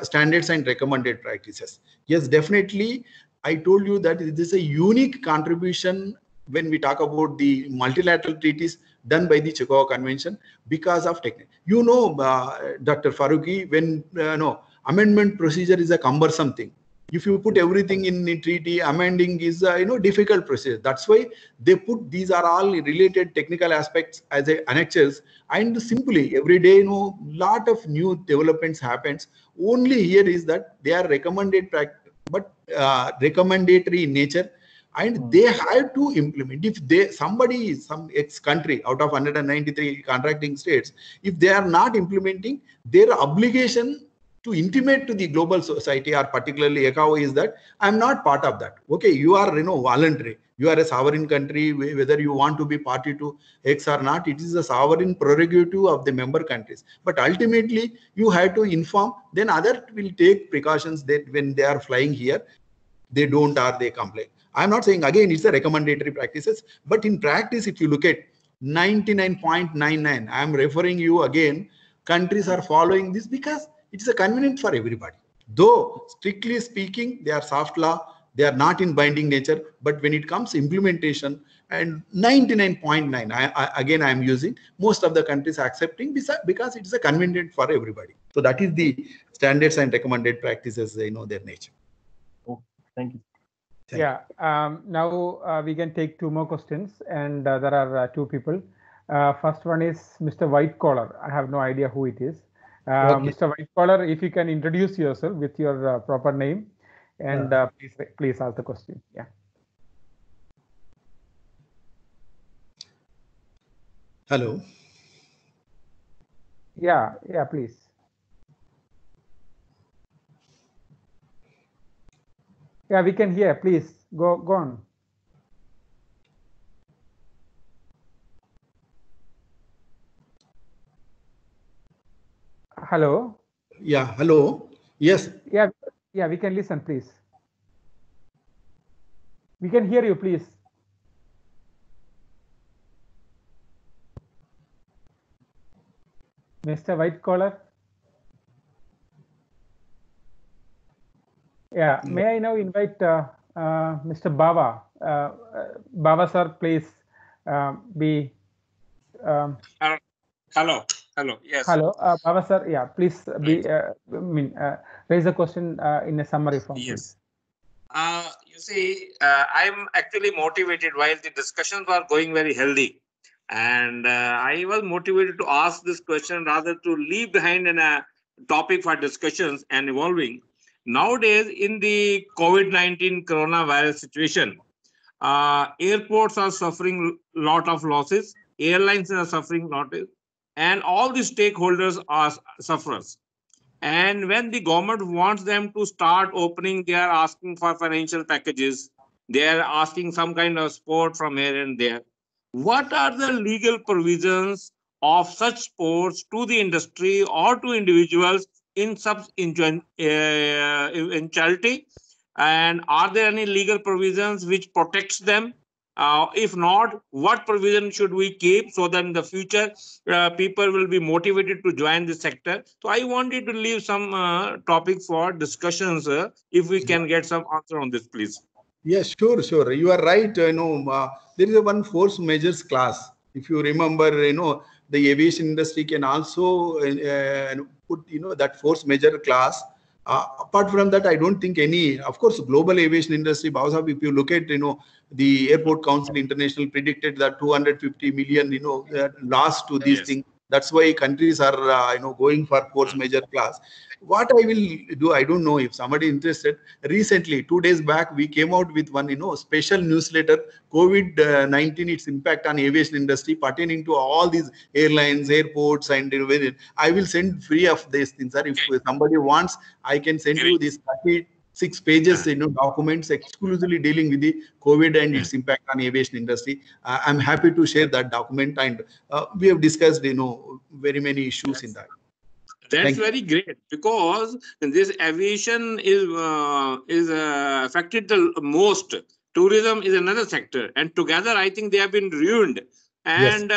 standards and recommended practices. Yes, definitely. I told you that this is a unique contribution when we talk about the multilateral treaties done by the Chicago Convention because of technique. Dr. Faruqi, when amendment procedure is a cumbersome thing. If you put everything in the treaty, amending is a difficult procedure. That's why they put these are all related technical aspects as annexures, and simply every day lot of new developments happens. Only here is that they are recommended but recommendatory in nature, and they have to implement. If somebody is some X country out of 193 contracting states, if they are not implementing, their obligation to intimate to the global society or particularly ICAO is that I'm not part of that. Okay, you are voluntary. You are a sovereign country, whether you want to be party to X or not, it is a sovereign prerogative of the member countries. But ultimately, you have to inform, then others will take precautions that when they are flying here, they don't or they comply. I'm not saying, again, it's a recommendatory practices, but in practice, if you look at 99.99, I'm referring you again, countries are following this because it is a convenient for everybody. Though, strictly speaking, they are soft law, they are not in binding nature, but when it comes to implementation, and 99.9, I am using, most of the countries are accepting because it is a convenient for everybody. So that is the standards and recommended practices, their nature. Oh, thank you. Now we can take two more questions, and there are two people. First one is Mr. White Collar. I have no idea who it is. Okay. Mr. White Collar, if you can introduce yourself with your proper name, and please ask the question. Yeah. Hello. Yeah, please. Yeah, we can hear. Please go on. Hello. Yeah. Hello. Yes. Yeah. We can listen, please. We can hear you, please. Mr. White Collar. Yeah, may I now invite Mr. Bava? Bava sir, please be. Hello. Yes. Hello, Bava sir. Yeah, please be. Raise a question in a summary form. Yes. You see, I'm actually motivated while the discussions were going very healthy. And I was motivated to ask this question rather to leave behind a topic for discussions and evolving. Nowadays, in the COVID-19 coronavirus situation, airports are suffering a lot of losses, airlines are suffering losses, and all the stakeholders are sufferers. And when the government wants them to start opening, they are asking for financial packages. They are asking some kind of support from here and there. What are the legal provisions of such supports to the industry or to individuals in eventuality? And are there any legal provisions which protects them? If not, what provision should we keep so that in the future people will be motivated to join this sector? So I wanted to leave some topic for discussions. If we can get some answer on this, please. Yes, sure. You are right. There is a one force measures class. If you remember, the aviation industry can also put, that force measure class. Apart from that, I don't think any. Of course, global aviation industry, Bhavasab, if you look at, the Airport Council International predicted that 250 million, loss to these things. That's why countries are, going for force measure class. What I will do, I don't know if somebody interested. Recently, 2 days back, we came out with one, special newsletter, COVID-19, its impact on aviation industry pertaining to all these airlines, airports, and I will send free of these things, sir. If somebody wants, I can send you this 36 pages, documents exclusively dealing with the COVID and its impact on aviation industry. I'm happy to share that document, and we have discussed, very many issues in that. That's very great, because this aviation is affected the most. Tourism is another sector, and together I think they have been ruined. And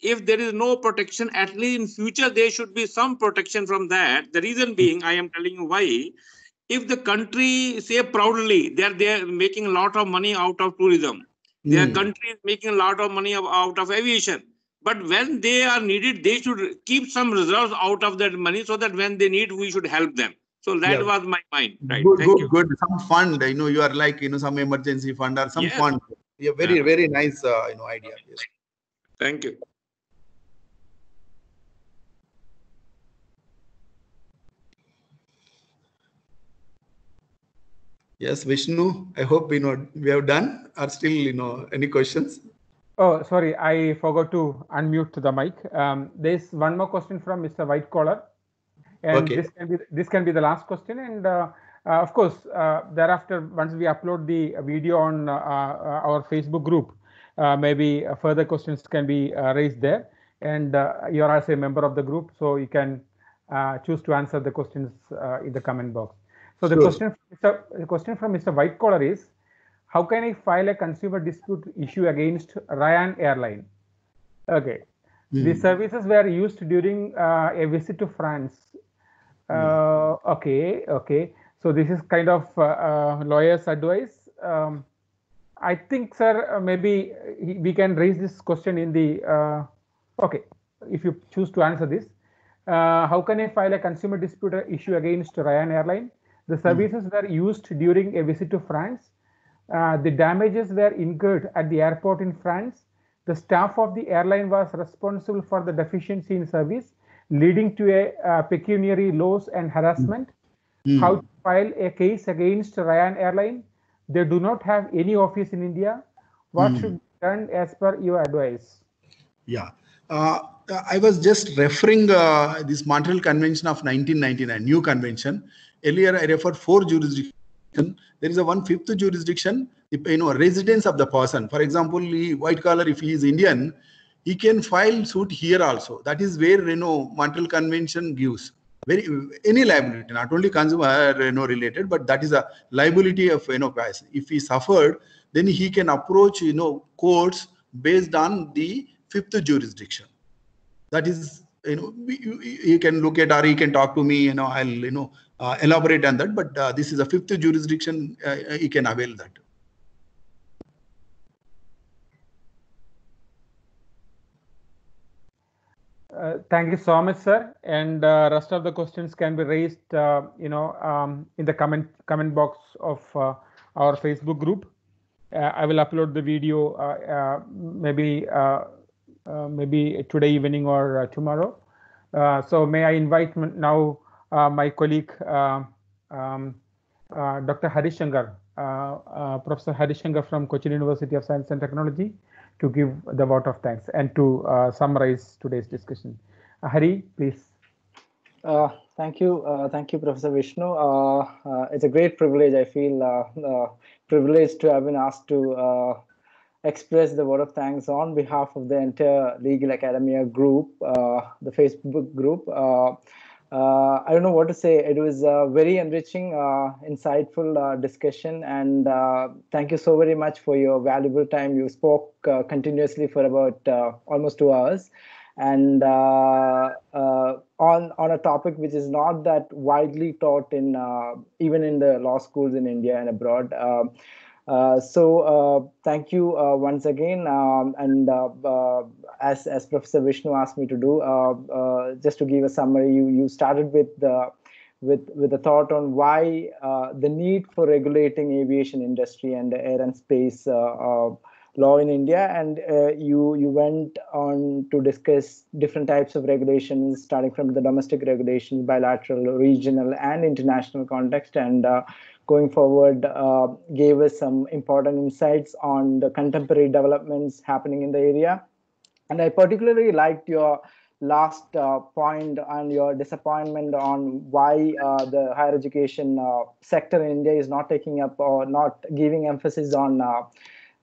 if there is no protection, at least in future there should be some protection from that. The reason being, I am telling you why. If the country say proudly they're making a lot of money out of tourism, their country is making a lot of money out of aviation. But when they are needed, they should keep some reserves out of that money so that when they need, we should help them. So that was my mind. Right. Good. Some fund, you are like, some emergency fund or some fund. Yeah, very nice, idea. Yes. Thank you. Yes, Vishnu, I hope, we have done. Are still, any questions? Oh, sorry, I forgot to unmute the mic. There's one more question from Mr. White Collar, and this can be the last question. And of course, thereafter, once we upload the video on our Facebook group, maybe further questions can be raised there. And you are also a member of the group, so you can choose to answer the questions in the comment box. So the question from Mr. White Collar is, how can I file a consumer dispute issue against Ryan Airline? Okay. The services were used during a visit to France. Okay. So this is kind of lawyer's advice. I think, sir, maybe we can raise this question in the, okay, if you choose to answer this. How can I file a consumer dispute issue against Ryan Airline? The services were used during a visit to France. The damages were incurred at the airport in France. The staff of the airline was responsible for the deficiency in service, leading to a pecuniary loss and harassment. How to file a case against Ryan Airline? They do not have any office in India. What should be done as per your advice? Yeah. I was just referring this Montreal Convention of 1999, new convention. Earlier, I referred 4 jurisdictions. There is a 1/5 jurisdiction, residence of the person. For example, white collar, if he is Indian, he can file suit here also. That is where, Montreal Convention gives any liability, not only consumer related, but that is a liability of, price. If he suffered, then he can approach, courts based on the fifth jurisdiction. That is, he can look at, or he can talk to me, I'll, elaborate on that, but this is a fifth jurisdiction, he can avail that. Thank you so much, sir. And rest of the questions can be raised, in the comment box of our Facebook group. I will upload the video maybe today evening or tomorrow. So may I invite now my colleague, Dr. Harishankar, Professor Harishankar from Cochin University of Science and Technology, to give the vote of thanks and to summarize today's discussion. Hari, please. Thank you, Professor Vishnu. It's a great privilege. I feel privileged to have been asked to express the vote of thanks on behalf of the entire Legal Academia group, the Facebook group. I don't know what to say. It was a very enriching, insightful discussion, and thank you so very much for your valuable time. You spoke continuously for about almost 2 hours, and on a topic which is not that widely taught in even in the law schools in India and abroad. So thank you once again, and as Professor Vishnu asked me to do, just to give a summary, you started with the thought on why the need for regulating aviation industry and the air and space law in India, and you went on to discuss different types of regulations, starting from the domestic regulations, bilateral, regional, and international context, and going forward, gave us some important insights on the contemporary developments happening in the area. And I particularly liked your last point and your disappointment on why the higher education sector in India is not taking up or not giving emphasis on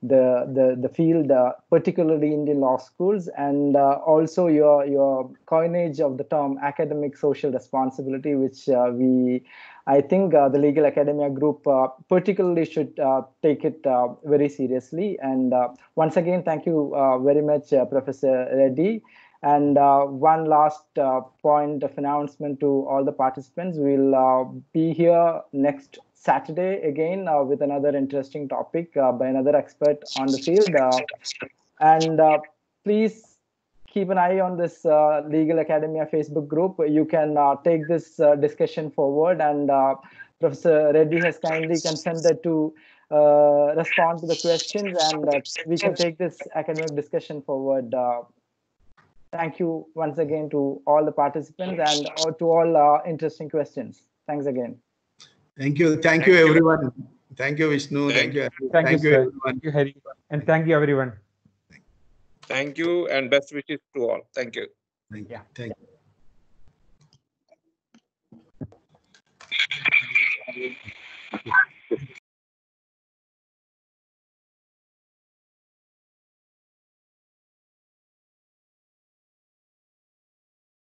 the field, particularly Indian law schools, and also your coinage of the term academic social responsibility, which I think the Legal Academia group particularly should take it very seriously. And once again, thank you very much, Professor Reddy. And one last point of announcement to all the participants. We'll be here next Saturday again with another interesting topic by another expert on the field. And please keep an eye on this Legal Academia Facebook group. You can take this discussion forward, and Professor Reddy has kindly consented to respond to the questions, and we can take this academic discussion forward. Thank you once again to all the participants and to all interesting questions. Thanks again. Thank you everyone. Thank you, Vishnu. Thank you sir. everyone. Thank you, Hari. And thank you, everyone. Thank you, and best wishes to all. Thank you. Thank you.